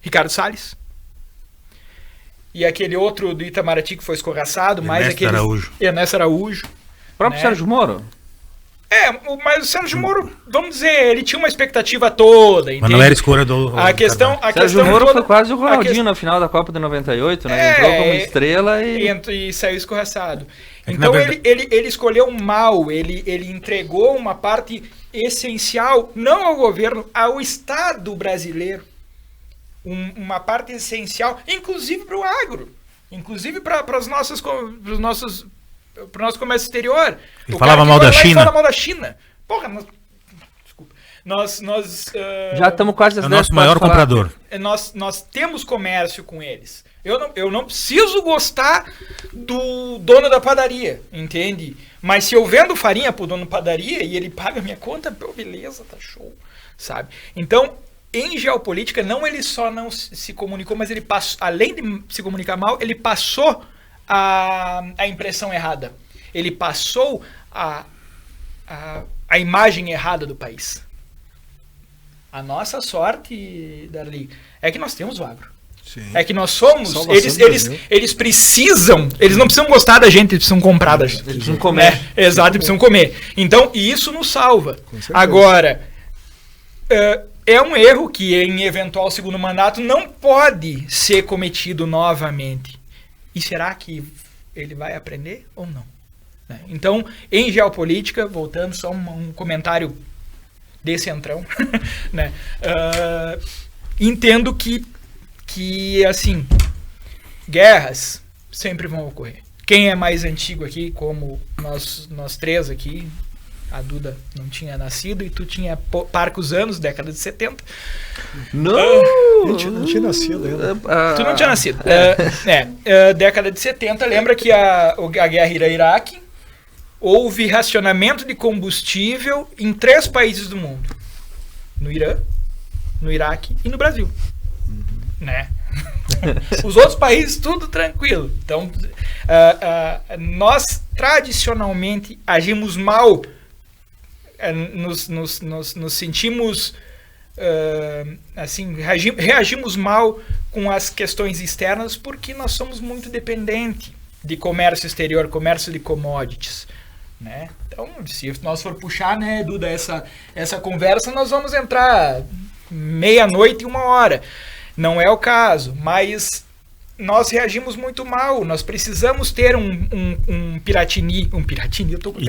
Ricardo Salles. E aquele outro do Itamaraty que foi escorraçado, Ernesto Araújo. O próprio Sérgio Moro? Mas o Sérgio Moro, vamos dizer, ele tinha uma expectativa toda, entende? Mas não era escolha do... Sérgio Moro foi quase o Ronaldinho na final da Copa de 98, né? Entrou como estrela e saiu escorraçado. Então ele escolheu mal, ele entregou uma parte essencial, não ao governo, ao Estado brasileiro. Uma parte essencial, inclusive para o agro, inclusive para o nosso comércio exterior. Ele falava mal da China. Fala mal da China. Porra, desculpa. Nós já estamos quase... É o nosso maior comprador. Nós temos comércio com eles. Eu não preciso gostar do dono da padaria, entende? Mas se eu vendo farinha pro dono da padaria e ele paga a minha conta, beleza, tá show, sabe? Então, em geopolítica, ele só não se comunicou, mas ele passou, além de se comunicar mal, ele passou a impressão errada. Ele passou a imagem errada do país. A nossa sorte, Darli, é que nós temos o agro. Sim. É que nós somos... Eles precisam... Eles não precisam gostar da gente, eles precisam comprar da gente. Eles precisam comer. Exato, eles precisam comer. Então, isso nos salva. Agora, é um erro que em eventual segundo mandato não pode ser cometido novamente. E será que ele vai aprender ou não? Então, em geopolítica, voltando só um comentário desse entrão, né? Entendo que assim, guerras sempre vão ocorrer. Quem é mais antigo aqui, como nós três aqui, a Duda não tinha nascido e tu tinha parcos anos, década de 70. Não! Não tinha nascido ainda. Tu não tinha nascido. Década de 70, lembra que a guerra Iraque, houve racionamento de combustível em 3 países do mundo. No Irã, no Iraque e no Brasil. Né? Os outros países, tudo tranquilo. Então, nós tradicionalmente agimos mal, nos sentimos assim, reagimos mal com as questões externas porque nós somos muito dependentes de comércio exterior, comércio de commodities, né? Então, se nós for puxar, né, Duda, essa conversa, nós vamos entrar meia-noite e 1h. Não é o caso, mas nós reagimos muito mal. Nós precisamos ter um Piratini, eu tô com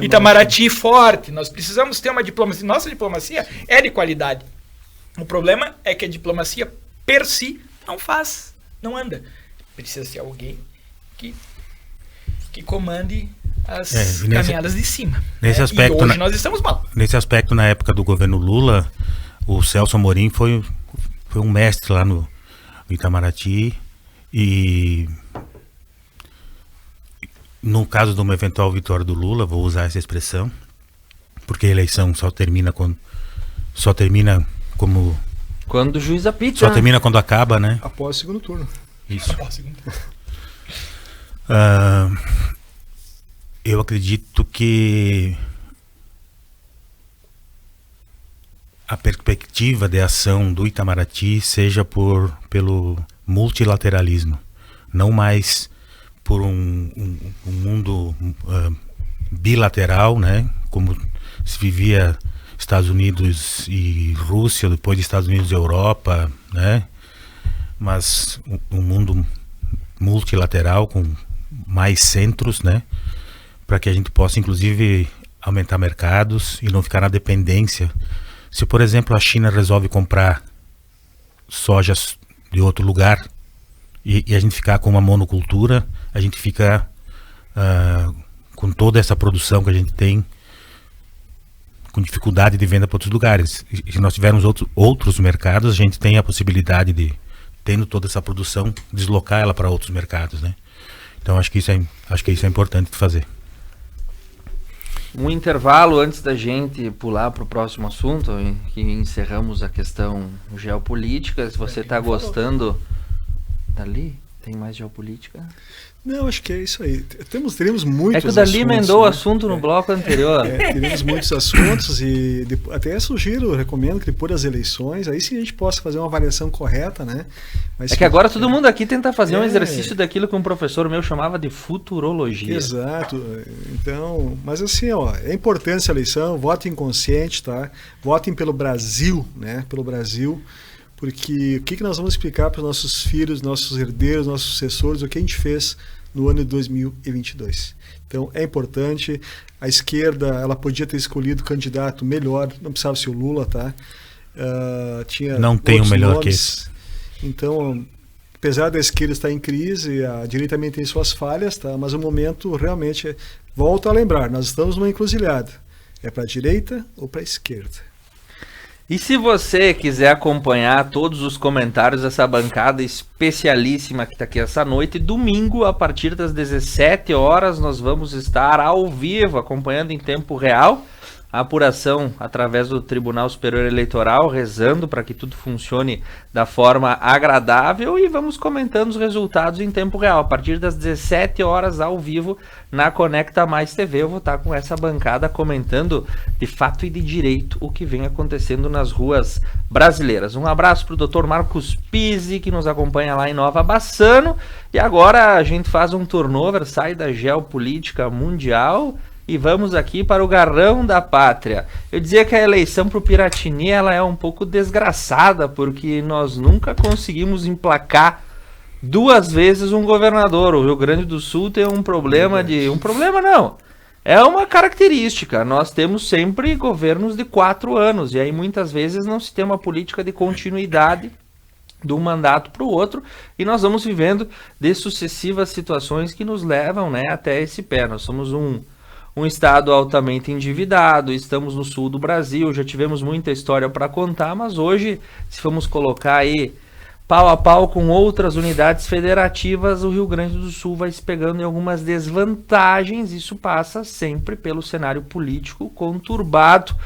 Itamaraty forte. Nós precisamos ter uma diplomacia. Nossa diplomacia é de qualidade. O problema é que a diplomacia per si não anda. Precisa ser alguém que comande as caminhadas de cima. Nesse aspecto, e hoje nós estamos mal. Nesse aspecto, na época do governo Lula, o Celso Amorim foi um mestre lá no Itamaraty, e no caso de uma eventual vitória do Lula, vou usar essa expressão, porque a eleição só termina como quando o juiz apita. Só termina quando acaba, né? Após o segundo turno. Isso. Eu acredito que a perspectiva de ação do Itamaraty seja pelo multilateralismo, não mais por um mundo bilateral, né? Como se vivia Estados Unidos e Rússia, depois de Estados Unidos e Europa, né? Mas um mundo multilateral com mais centros, né? Para que a gente possa, inclusive, aumentar mercados e não ficar na dependência. Se, por exemplo, a China resolve comprar sojas de outro lugar e a gente ficar com uma monocultura, a gente fica com toda essa produção que a gente tem com dificuldade de venda para outros lugares. E se nós tivermos outros mercados, a gente tem a possibilidade de, tendo toda essa produção, deslocar ela para outros mercados, né? Então acho que isso é importante de fazer. Um intervalo antes da gente pular para o próximo assunto, que encerramos a questão geopolítica. Se você está gostando dali, tem mais geopolítica? Não, acho que é isso aí. Teremos muitos assuntos. É que o Dali emendou o assunto no bloco anterior. Teremos muitos assuntos e até recomendo que depois das eleições, aí sim a gente possa fazer uma avaliação correta, né? Mas que agora todo mundo aqui tenta fazer um exercício daquilo que um professor meu chamava de futurologia. Exato. Então, mas assim, é importante essa eleição, votem consciente, tá? Votem pelo Brasil, né? Pelo Brasil. Porque o que nós vamos explicar para os nossos filhos, nossos herdeiros, nossos sucessores, o que a gente fez no ano de 2022. Então é importante. A esquerda, ela podia ter escolhido candidato melhor, não precisava ser o Lula, tá? Não tem o melhor que esse. Então, apesar da esquerda estar em crise, a direita também tem suas falhas, tá? Mas o momento realmente volto a lembrar, nós estamos numa encruzilhada. É para a direita ou para a esquerda? E se você quiser acompanhar todos os comentários dessa bancada especialíssima que está aqui essa noite, domingo, a partir das 17 horas, nós vamos estar ao vivo, acompanhando em tempo real a apuração através do Tribunal Superior Eleitoral, rezando para que tudo funcione da forma agradável, e vamos comentando os resultados em tempo real. A partir das 17 horas ao vivo na Conecta Mais TV, eu vou estar com essa bancada comentando de fato e de direito o que vem acontecendo nas ruas brasileiras. Um abraço para o Dr. Marcos Pizzi, que nos acompanha lá em Nova Bassano, e agora a gente faz um turnover, sai da geopolítica mundial e vamos aqui para o Garrão da Pátria. Eu dizia que a eleição para o Piratini ela é um pouco desgraçada, porque nós nunca conseguimos emplacar duas vezes um governador. O Rio Grande do Sul tem um problema é uma característica. Nós temos sempre governos de 4 anos, e aí muitas vezes não se tem uma política de continuidade de um mandato para o outro, e nós vamos vivendo de sucessivas situações que nos levam, né, até esse pé. Nós somos um estado altamente endividado, estamos no sul do Brasil, já tivemos muita história para contar, mas hoje, se formos colocar aí pau a pau com outras unidades federativas, o Rio Grande do Sul vai se pegando em algumas desvantagens. Isso passa sempre pelo cenário político conturbado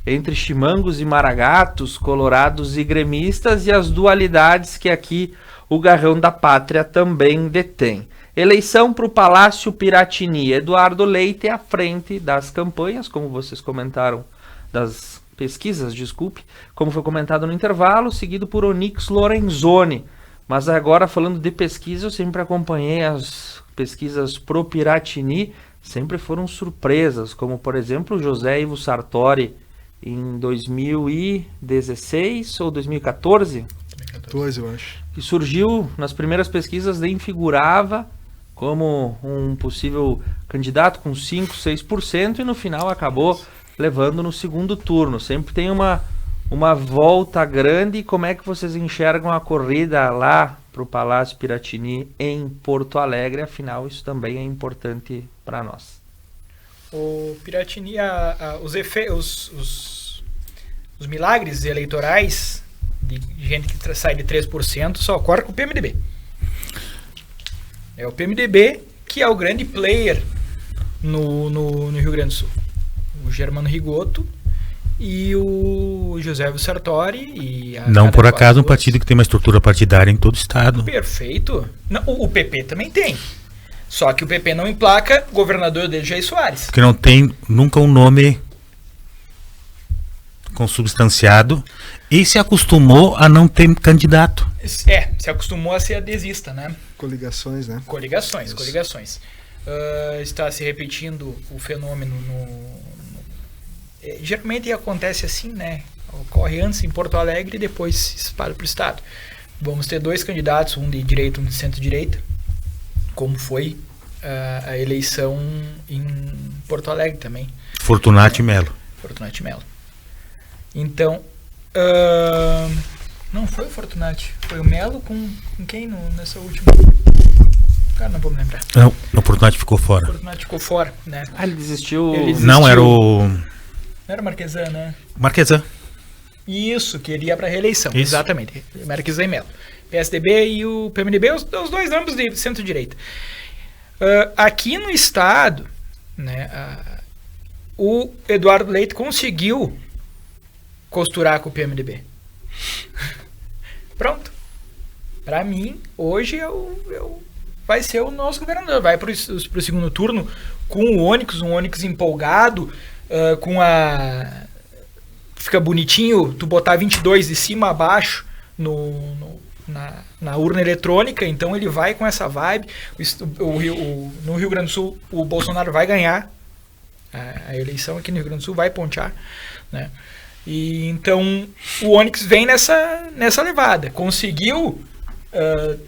entre chimangos e maragatos, colorados e gremistas, e as dualidades que aqui o Garrão da Pátria também detém. Eleição para o Palácio Piratini. Eduardo Leite à frente das campanhas, como vocês comentaram, das pesquisas, como foi comentado no intervalo, seguido por Onyx Lorenzoni. Mas agora, falando de pesquisa, eu sempre acompanhei as pesquisas pro Piratini. sempre foram surpresas, como por exemplo o José Ivo Sartori em 2016 ou 2014, 14, eu acho. que surgiu nas primeiras pesquisas, nem figurava como um possível candidato com 5, 6% e no final acabou levando no segundo turno. Sempre tem uma volta grande. Como é que vocês enxergam a corrida lá para o Palácio Piratini em Porto Alegre? Afinal, isso também é importante para nós. O Piratini, os milagres eleitorais de gente que sai de 3% só ocorre com o PMDB. É o PMDB que é o grande player no Rio Grande do Sul. O Germano Rigoto e o José Sartori. E não por acaso um partido que tem uma estrutura partidária em todo o estado. Perfeito. Não, o PP também tem. Só que o PP não emplaca governador dele, Jair Soares. Porque não tem nunca um nome consubstanciado e se acostumou a não ter candidato. Se acostumou a ser adesista, né? Coligações, né? Coligações. Está se repetindo o fenômeno geralmente acontece assim, né? Ocorre antes em Porto Alegre e depois se espalha para o estado. Vamos ter 2 candidatos, um de direita, um de centro-direita, como foi a eleição em Porto Alegre também. Fortunato e Melo. Então, não foi o Fortunato, foi o Melo com quem nessa última? Cara, não vou me lembrar. Não, o Fortunato ficou fora. O Fortunato ficou fora, né? Ele desistiu. Não, era o... Não era Marquesan, né? Marquesan. Isso, que ele ia para reeleição. Isso. Exatamente. Marquesan e Melo. PSDB e o PMDB, os dois ambos de centro-direita. Aqui no estado, né, o Eduardo Leite conseguiu costurar com o PMDB. Pronto. Para mim, hoje vai ser o nosso governador. Vai para o segundo turno com o Onyx, um Onyx empolgado, fica bonitinho tu botar 22 de cima a baixo na urna eletrônica, então ele vai com essa vibe. No Rio Grande do Sul o Bolsonaro vai ganhar a eleição, aqui no Rio Grande do Sul vai pontear, né? E então o Onyx vem nessa levada, conseguiu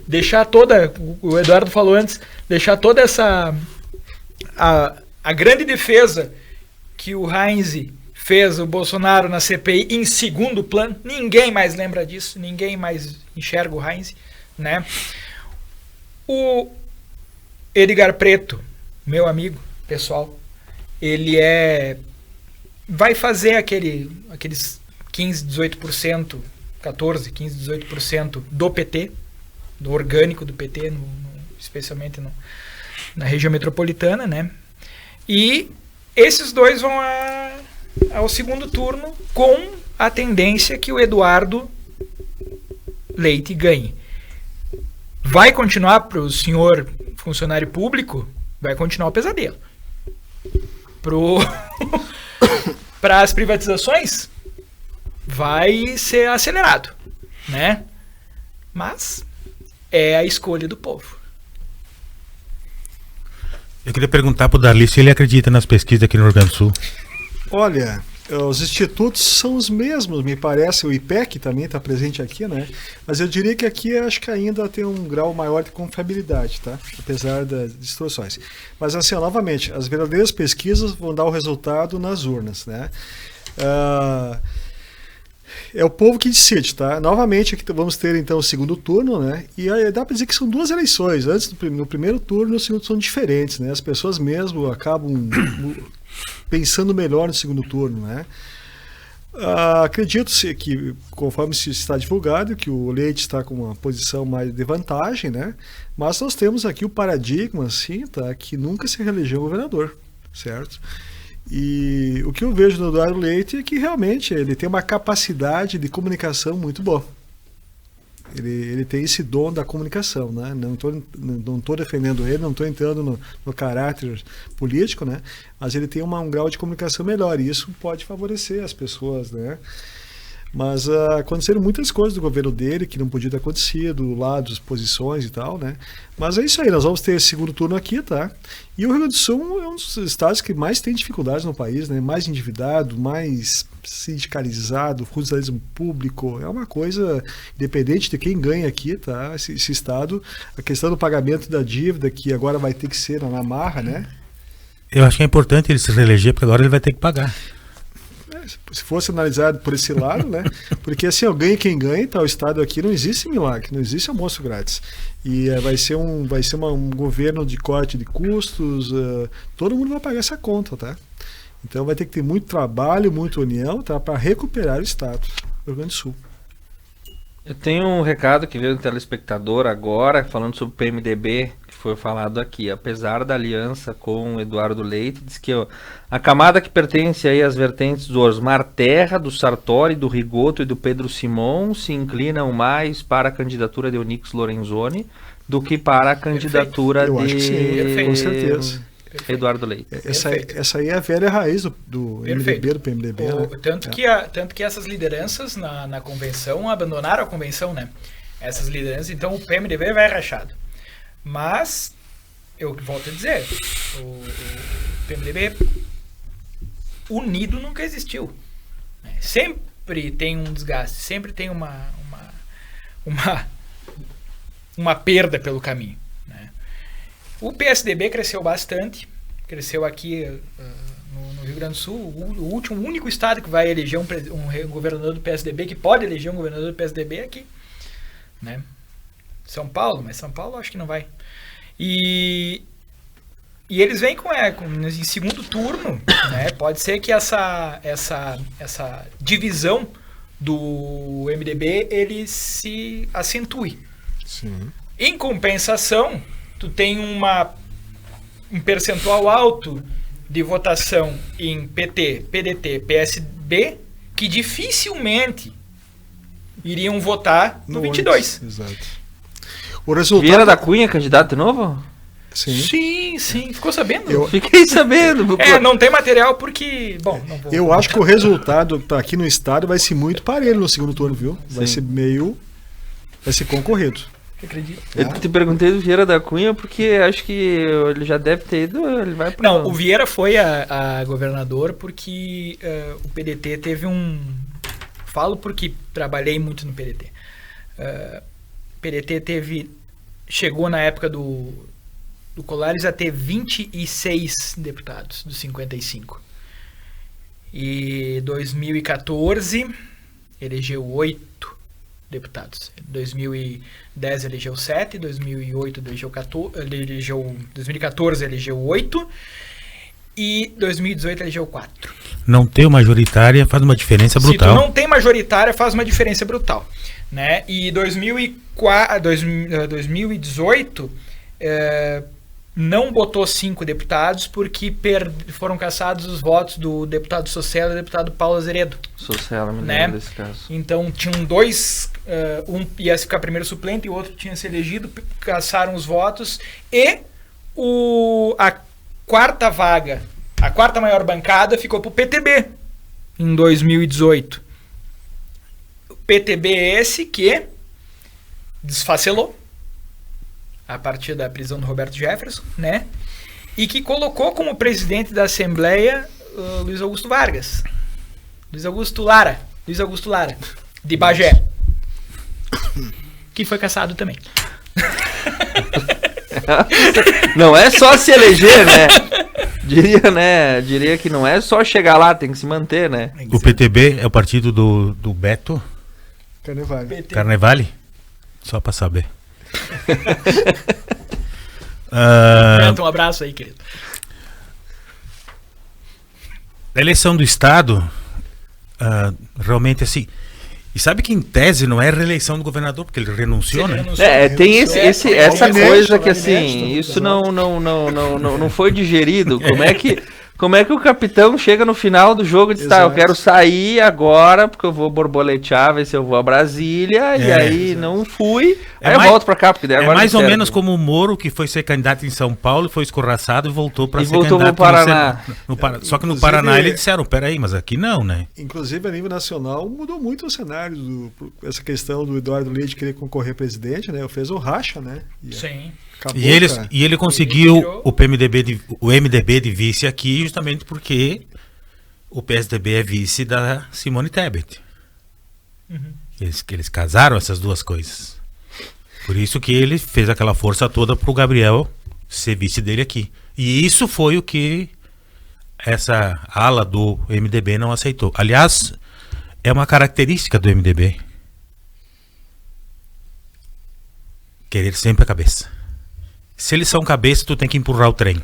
deixar toda, o Eduardo falou antes, deixar toda essa a grande defesa que o Heinz fez o Bolsonaro na CPI em segundo plano. Ninguém mais lembra disso, ninguém mais enxerga o Heinz, né? O Edgar Preto, meu amigo pessoal, ele vai fazer aqueles 15, 18%, 14, 15, 18% do PT, do orgânico do PT, especialmente na região metropolitana, né? E esses dois vão ao segundo turno com a tendência que o Eduardo Leite ganhe. Vai continuar para o senhor funcionário público? Vai continuar o pesadelo. Para as privatizações? Vai ser acelerado, né? Mas é a escolha do povo. Eu queria perguntar para o Darli se ele acredita nas pesquisas aqui no Rio Grande do Sul. Olha, os institutos são os mesmos, me parece. O IPEC também está presente aqui, né? Mas eu diria que aqui acho que ainda tem um grau maior de confiabilidade, tá? Apesar das distorções. Mas assim, novamente, as verdadeiras pesquisas vão dar o resultado nas urnas, né? É o povo que decide, tá? Novamente aqui vamos ter então o segundo turno, né? E aí dá para dizer que são 2 eleições. Antes no primeiro turno e no segundo são diferentes, né? As pessoas mesmo acabam pensando melhor no segundo turno, né? Acredito-se que, conforme se está divulgado, que o Leite está com uma posição mais de vantagem, né? Mas nós temos aqui o paradigma, assim, tá? Que nunca se reelegeu governador, certo? E o que eu vejo no Eduardo Leite é que realmente ele tem uma capacidade de comunicação muito boa. Ele tem esse dom da comunicação, né? Não estou defendendo ele, não estou entrando no caráter político, né? Mas ele tem um grau de comunicação melhor e isso pode favorecer as pessoas, né? Mas aconteceram muitas coisas do governo dele que não podia ter acontecido, lá das posições e tal, né? Mas é isso aí, nós vamos ter esse segundo turno aqui, tá? E o Rio Grande do Sul é um dos estados que mais tem dificuldades no país, né? Mais endividado, mais sindicalizado, funcionalismo público, é uma coisa, independente de quem ganha aqui, tá? Esse estado, a questão do pagamento da dívida, que agora vai ter que ser na marra, né? Eu acho que é importante ele se reeleger, porque agora ele vai ter que pagar. Se fosse analisado por esse lado, né? Porque assim, ganha quem ganha, tá? O estado aqui não existe milagre, não existe almoço grátis. E vai ser um governo de corte de custos, todo mundo vai pagar essa conta, tá? Então vai ter que ter muito trabalho, muita união, tá? Para recuperar o estado do Rio Grande do Sul. Eu tenho um recado que veio do telespectador agora, falando sobre o PMDB, que foi falado aqui. Apesar da aliança com o Eduardo Leite, diz que a camada que pertence aí às vertentes do Osmar Terra, do Sartori, do Rigoto e do Pedro Simon se inclinam mais para a candidatura de Onyx Lorenzoni do que para a candidatura Eu acho que sim, com certeza. Eduardo Leite. Essa aí é a velha raiz do MDB, do PMDB. Né? Tanto que essas lideranças na convenção abandonaram a convenção, né? Essas lideranças, então o PMDB vai rachado. Mas, eu volto a dizer, o PMDB unido nunca existiu. Né? Sempre tem um desgaste, sempre tem uma perda pelo caminho. O PSDB cresceu bastante, cresceu aqui no Rio Grande do Sul, o único estado que vai eleger um governador do PSDB, que pode eleger um governador do PSDB é aqui, né? São Paulo, mas São Paulo acho que não vai. E eles vêm em segundo turno, né? Pode ser que essa divisão do MDB ele se acentue. Sim. Em compensação, tu tem um percentual alto de votação em PT, PDT, PSB, que dificilmente iriam votar no 22. Exato. O resultado... Vieira da Cunha, candidato de novo? Sim. Sim. Ficou sabendo? Fiquei sabendo. Não tem material porque... Bom, não vou... Eu acho que o resultado tá aqui no estado vai ser muito parelho no segundo turno, viu? Vai ser concorrido. Acredito. Eu te perguntei do Vieira da Cunha porque acho que ele já deve ter ido, ele vai pra... Não, o Vieira foi a governador porque o PDT teve Falo porque trabalhei muito no PDT. O PDT chegou na época do Colares a ter 26 deputados dos 55. E 2014 elegeu 8 deputados. 2010 elegeu 7, 2008 2014 elegeu 8 e 2018 elegeu 4. Não ter uma majoritária faz uma diferença brutal. Se tu não tem majoritária, faz uma diferença brutal, né? E 2018 não botou 5 deputados porque foram cassados os votos do deputado Socella e do deputado Paulo Azeredo. Socella, me né? lembro desse caso. Então tinham dois, um ia ficar primeiro suplente e o outro tinha se elegido, cassaram os votos e a quarta vaga, a quarta maior bancada ficou pro PTB em 2018. O PTB é esse que desfacelou a partir da prisão do Roberto Jefferson, né? E que colocou como presidente da Assembleia Luiz Augusto Vargas. Luiz Augusto Lara, de Bagé. Que foi cassado também. Não é só se eleger, né? Diria que não é só chegar lá, tem que se manter, né? O PTB é o partido do Beto Carnevale? Só pra saber. Um abraço aí, querido. A eleição do Estado, realmente assim. E sabe que em tese não é a reeleição do governador, porque ele renunciou, né? Tem essa coisa que assim, isso não foi digerido. Como é que o capitão chega no final do jogo e diz, tá, eu quero sair agora, porque eu vou borboletear, ver se eu vou a Brasília, e aí não fui, aí eu volto pra cá, porque daí agora... É mais ou menos como o Moro, que foi ser candidato em São Paulo, foi escorraçado e voltou para ser candidato pro Paraná. Só que no Paraná eles disseram, peraí, mas aqui não, né? Inclusive, a nível nacional, mudou muito o cenário, essa questão do Eduardo Leite querer concorrer a presidente, né? Fez o racha, né? Sim. Acabou, e ele conseguiu o MDB de vice aqui justamente porque o PSDB é vice da Simone Tebet. Eles casaram essas duas coisas. Por isso que ele fez aquela força toda pro Gabriel ser vice dele aqui. E isso foi o que essa ala do MDB não aceitou. Aliás, é uma característica do MDB. Querer sempre a cabeça. Se eles são cabeça, tu tem que empurrar o trem.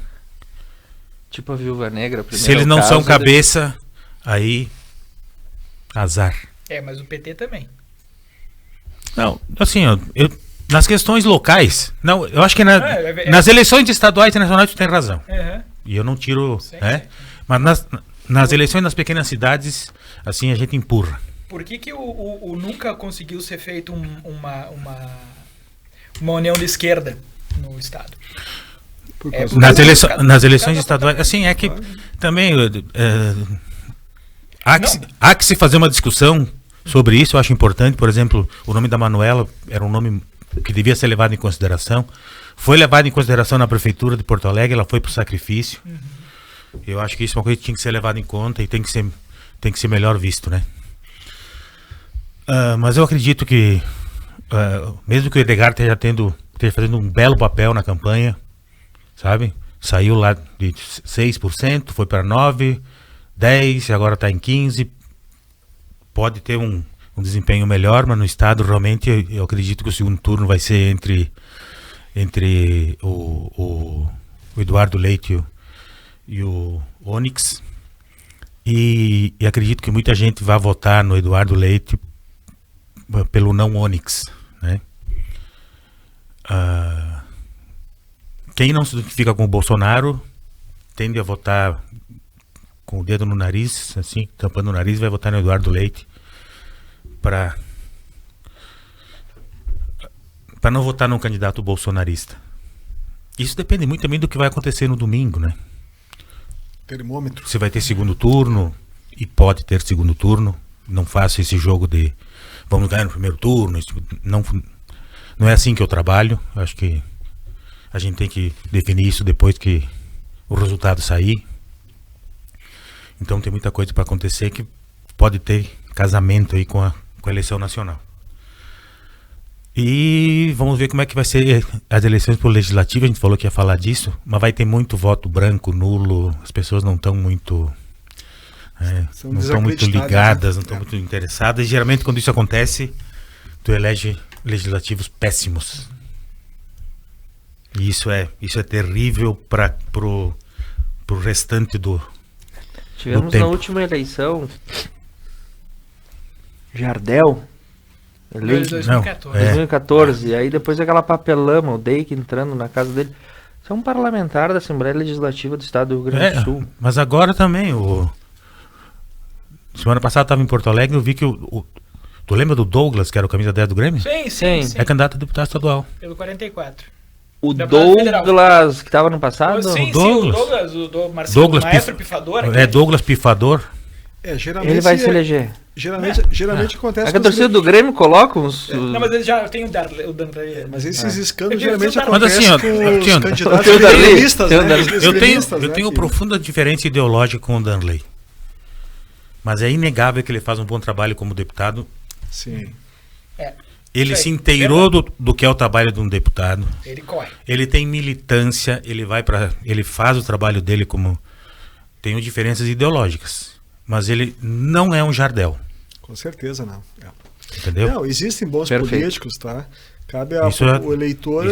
Tipo a Viúva Negra. Se eles não são cabeça, aí azar. Mas o PT também. Não, assim, nas questões locais, não, eu acho que nas eleições estaduais e nacionais tu tem razão. E eu não tiro, né? Mas nas eleições nas pequenas cidades, assim, a gente empurra. Por que o nunca conseguiu ser feito uma união de esquerda no estado? Nas eleições estaduais, assim, é que também há que se fazer uma discussão sobre isso, eu acho importante. Por exemplo, o nome da Manuela era um nome que devia ser levado em consideração, foi levado em consideração na prefeitura de Porto Alegre, ela foi para o sacrifício. Eu acho que isso é uma coisa que tinha que ser levada em conta e tem que ser melhor visto, né? Mas eu acredito que mesmo que o Edgar esteja fazendo um belo papel na campanha, sabe? Saiu lá de 6%, foi para 9%, 10%, agora está em 15%. Pode ter um desempenho melhor, mas no estado realmente eu acredito que o segundo turno vai ser entre o Eduardo Leite e o Onyx. E acredito que muita gente vai votar no Eduardo Leite pelo não Onyx, né? Quem não se identifica com o Bolsonaro tende a votar com o dedo no nariz, assim, tampando o nariz, vai votar no Eduardo Leite para não votar num candidato bolsonarista. Isso depende muito também do que vai acontecer no domingo, né? Termômetro. Se vai ter segundo turno, e pode ter segundo turno. Não faço esse jogo de vamos ganhar no primeiro turno. Não é assim que eu trabalho. Acho que a gente tem que definir isso depois que o resultado sair. Então tem muita coisa para acontecer que pode ter casamento aí com a eleição nacional. E vamos ver como é que vai ser as eleições pro legislativo. A gente falou que ia falar disso, mas vai ter muito voto branco, nulo. As pessoas não estão muito não estão muito ligadas, não estão muito interessadas. E geralmente quando isso acontece, tu elege legislativos péssimos. E isso é terrível pro restante do Tivemos na última eleição Jardel eleito 2014, e aí depois aquela papelama, o Deik entrando na casa dele. Isso é um parlamentar da Assembleia Legislativa do Estado do Rio Grande do Sul. Mas agora também, semana passada eu estava em Porto Alegre, eu vi que tu lembra do Douglas, que era o camisa 10 do Grêmio? Sim. É candidato a deputado estadual. Pelo 44. O Douglas, que estava no passado? Sim, o Marcelo, Maestro Pifador. Douglas Pifador. Geralmente ele vai se eleger. Geralmente acontece. A torcida do Grêmio coloca uns. Não, mas ele já tem o Danley. Mas esses escândalos geralmente acontecem mas assim, com os candidatos gremistas, né? Eu tenho profunda diferença ideológica com o Danley. Mas é inegável que ele faz um bom trabalho como deputado. Sim. Ele se inteirou do que é o trabalho de um deputado. Ele corre. Ele tem militância, ele faz o trabalho dele como... Tem diferenças ideológicas. Mas ele não é um Jardel. Com certeza não. Entendeu? Não, existem bons políticos, tá? Cabe o eleitor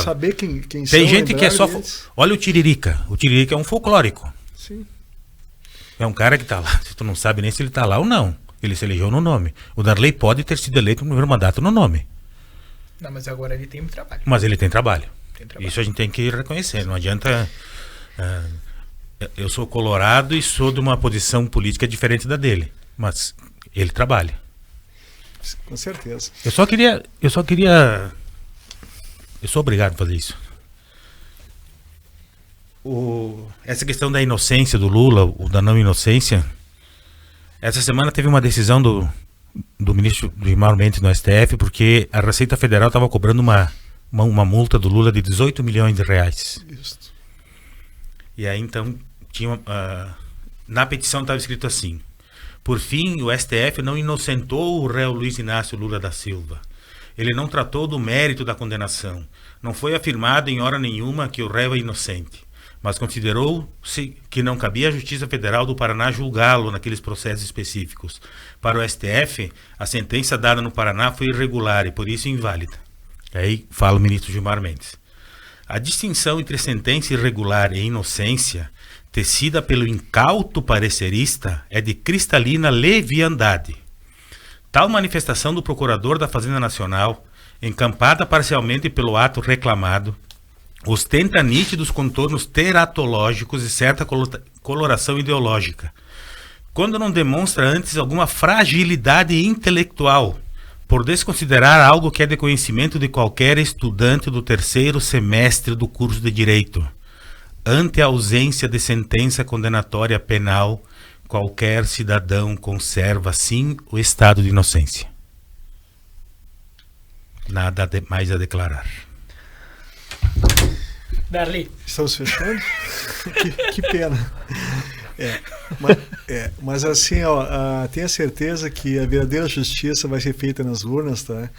saber quem tem são. Tem gente que é só... Olha o Tiririca. O Tiririca é um folclórico. Sim. É um cara que tá lá. Tu não sabe nem se ele tá lá ou não. Ele se elegeu no nome. O Darley pode ter sido eleito no primeiro mandato no nome. Não, mas agora ele tem trabalho. Mas ele tem trabalho. Isso a gente tem que reconhecer. Não adianta... Eu sou colorado e sou de uma posição política diferente da dele, mas ele trabalha. Com certeza. Eu sou obrigado a fazer isso. Essa questão da inocência do Lula, ou da não inocência, essa semana teve uma decisão do ministro Gilmar Mendes no STF, porque a Receita Federal estava cobrando uma multa do Lula de 18 milhões de reais. Isso. E aí então na petição estava escrito assim: por fim, o STF não inocentou o réu Luiz Inácio Lula da Silva. Ele não tratou do mérito da condenação. Não foi afirmado em hora nenhuma que o réu é inocente, mas considerou-se que não cabia à Justiça Federal do Paraná julgá-lo naqueles processos específicos. Para o STF, a sentença dada no Paraná foi irregular e por isso inválida. Aí fala o ministro Gilmar Mendes. A distinção entre sentença irregular e inocência, tecida pelo incauto parecerista, é de cristalina leviandade. Tal manifestação do procurador da Fazenda Nacional, encampada parcialmente pelo ato reclamado, ostenta nítidos contornos teratológicos e certa coloração ideológica, quando não demonstra antes alguma fragilidade intelectual, por desconsiderar algo que é de conhecimento de qualquer estudante do 3º semestre do curso de Direito. Ante a ausência de sentença condenatória penal, qualquer cidadão conserva, sim, o estado de inocência. Nada mais a declarar. Darli. Estamos fechando? que pena. Mas assim, tenha certeza que a verdadeira justiça vai ser feita nas urnas, tá?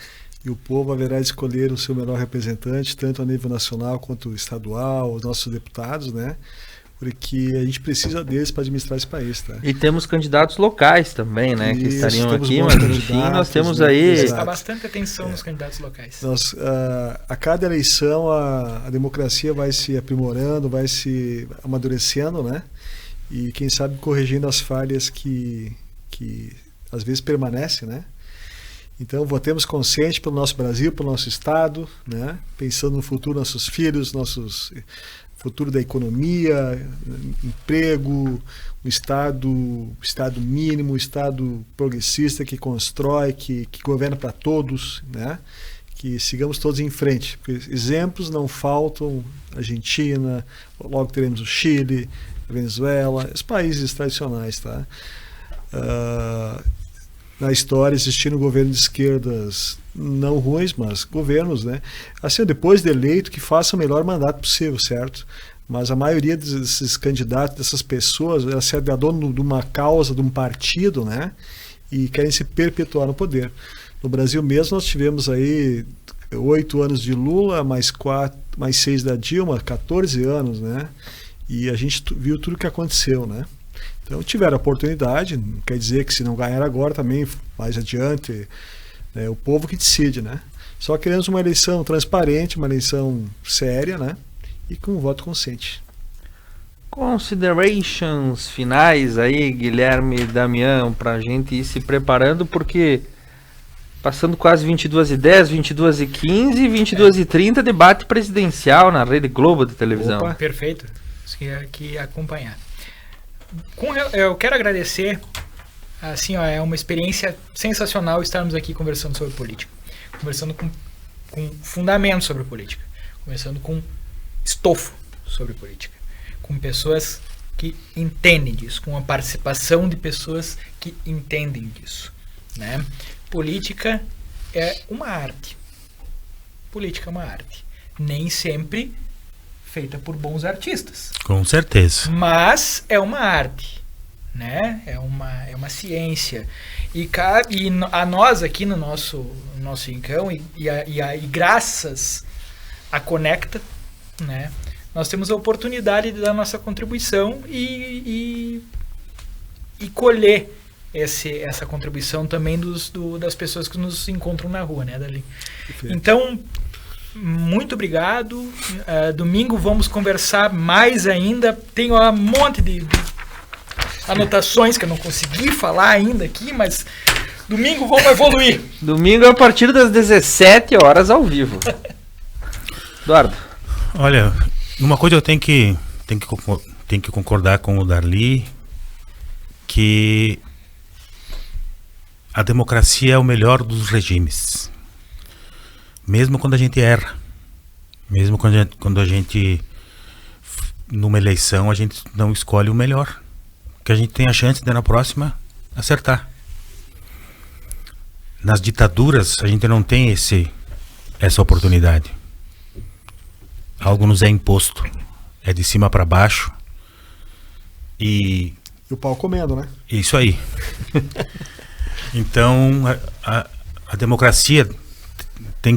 E o povo haverá de escolher o seu melhor representante, tanto a nível nacional quanto estadual, os nossos deputados, né? Porque a gente precisa deles para administrar esse país, tá? E temos candidatos locais também, né? Isso, que estariam temos aqui, bons mas enfim, nós temos né? aí... Prestar bastante atenção nos candidatos locais. A cada eleição a democracia vai se aprimorando, vai se amadurecendo, né? E quem sabe corrigindo as falhas que às vezes permanecem, né? Então votemos consciente pelo nosso Brasil, pelo nosso Estado, né? Pensando no futuro dos nossos filhos, futuro da economia, emprego, um Estado mínimo, um Estado progressista que constrói, que governa para todos, né? Que sigamos todos em frente, porque exemplos não faltam. Argentina, logo teremos o Chile, a Venezuela, os países tradicionais, tá? Na história existiram governos de esquerdas não ruins, mas governos, né? Assim, depois de eleito, que faça o melhor mandato possível, certo? Mas a maioria desses candidatos, dessas pessoas, ela se agradou de uma causa, de um partido, né? E querem se perpetuar no poder. No Brasil mesmo, nós tivemos aí 8 anos de Lula, mais 6 da Dilma, 14 anos, né? E a gente viu tudo o que aconteceu, né? Então tiveram a oportunidade, não quer dizer que se não ganhar agora também, mais adiante, é o povo que decide, né? Só queremos uma eleição transparente, uma eleição séria, né? E com um voto consciente. Considerations finais aí, Guilherme e Damião, para a gente ir se preparando, porque passando quase 22h10, 22h15, 22h30, debate presidencial na Rede Globo de televisão. Opa, perfeito. Isso que ia acompanhar. Eu quero agradecer, assim, é uma experiência sensacional estarmos aqui conversando sobre política, conversando com fundamentos sobre política, conversando com estofo sobre política, com pessoas que entendem disso, com a participação de pessoas que entendem disso, né? Política é uma arte. Política é uma arte. Nem sempre feita por bons artistas. Com certeza. Mas é uma arte, né? É uma ciência. E cabe a nós aqui no nosso rincão, e graças à Conecta, né? Nós temos a oportunidade de dar nossa contribuição e colher essa contribuição também das pessoas que nos encontram na rua, né, Dali? Então, muito obrigado. Domingo vamos conversar mais ainda. Tenho um monte de anotações que eu não consegui falar ainda aqui, mas domingo vamos evoluir. Domingo a partir das 17 horas ao vivo. Eduardo. Olha, uma coisa eu tenho que tenho que concordar com o Darli que a democracia é o melhor dos regimes. Mesmo quando a gente erra. Mesmo quando a gente numa eleição, a gente não escolhe o melhor. Porque a gente tem a chance de na próxima acertar. Nas ditaduras, a gente não tem essa oportunidade. Algo nos é imposto. É de cima para baixo. E o pau comendo, né? Isso aí. Então, a democracia tem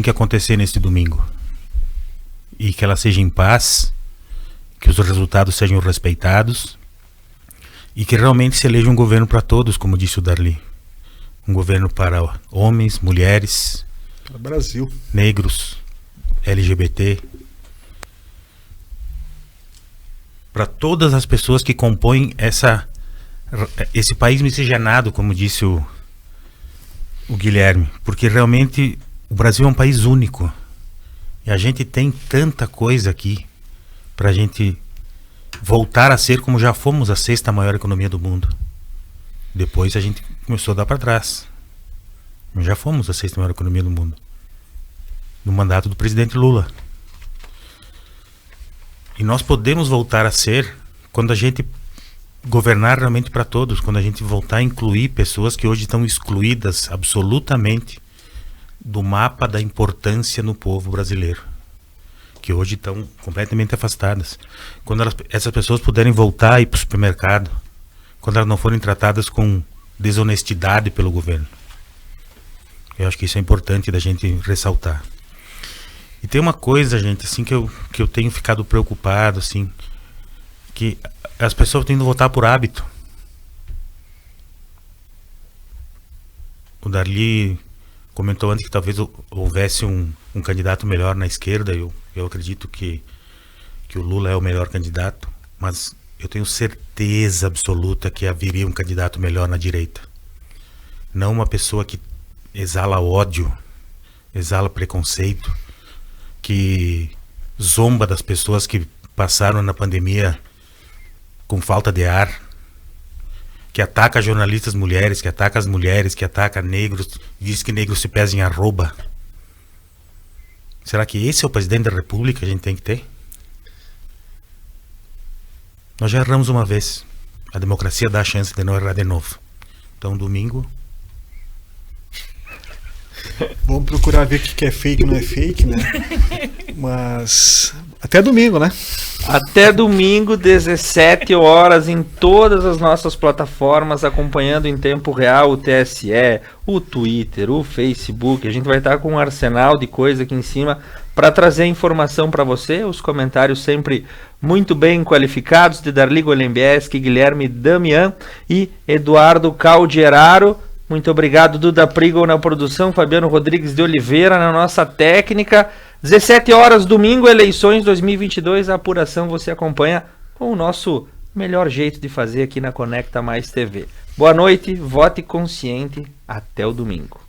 que acontecer neste domingo. E que ela seja em paz, que os resultados sejam respeitados e que realmente se eleja um governo para todos, como disse o Darli. Um governo para homens, mulheres, para Brasil, negros, LGBT, para todas as pessoas que compõem esse país miscigenado, como disse o Guilherme, porque realmente o Brasil é um país único e a gente tem tanta coisa aqui para a gente voltar a ser como já fomos a 6ª maior economia do mundo. Depois a gente começou a dar para trás. Já fomos a 6ª maior economia do mundo no mandato do presidente Lula. E nós podemos voltar a ser quando a gente governar realmente para todos, quando a gente voltar a incluir pessoas que hoje estão excluídas absolutamente do mapa da importância no povo brasileiro, que hoje estão completamente afastadas. Quando essas pessoas puderem voltar a ir para o supermercado, quando elas não forem tratadas com desonestidade pelo governo. Eu acho que isso é importante da gente ressaltar. E tem uma coisa, gente, assim, que eu tenho ficado preocupado, assim, que as pessoas têm que votar por hábito. O Darli comentou antes que talvez houvesse um candidato melhor na esquerda. Eu acredito que o Lula é o melhor candidato, mas eu tenho certeza absoluta que haveria um candidato melhor na direita. Não uma pessoa que exala ódio, exala preconceito, que zomba das pessoas que passaram na pandemia com falta de ar, que ataca jornalistas mulheres, que ataca as mulheres, que ataca negros, diz que negros se pesam em arroba. Será que esse é o presidente da República que a gente tem que ter? Nós já erramos uma vez. A democracia dá a chance de não errar de novo. Então, domingo... Vamos procurar ver o que é fake e não é fake, né? Mas até domingo, né? Até domingo, 17 horas, em todas as nossas plataformas, acompanhando em tempo real o TSE, o Twitter, o Facebook. A gente vai estar com um arsenal de coisa aqui em cima para trazer informação para você. Os comentários sempre muito bem qualificados de Darli Golembiewski, Guilherme Damian e Eduardo Calderaro. Muito obrigado, Duda Prigo na produção, Fabiano Rodrigues de Oliveira na nossa técnica. 17 horas, domingo, eleições 2022, a apuração você acompanha com o nosso melhor jeito de fazer aqui na Conecta Mais TV. Boa noite, vote consciente, até o domingo.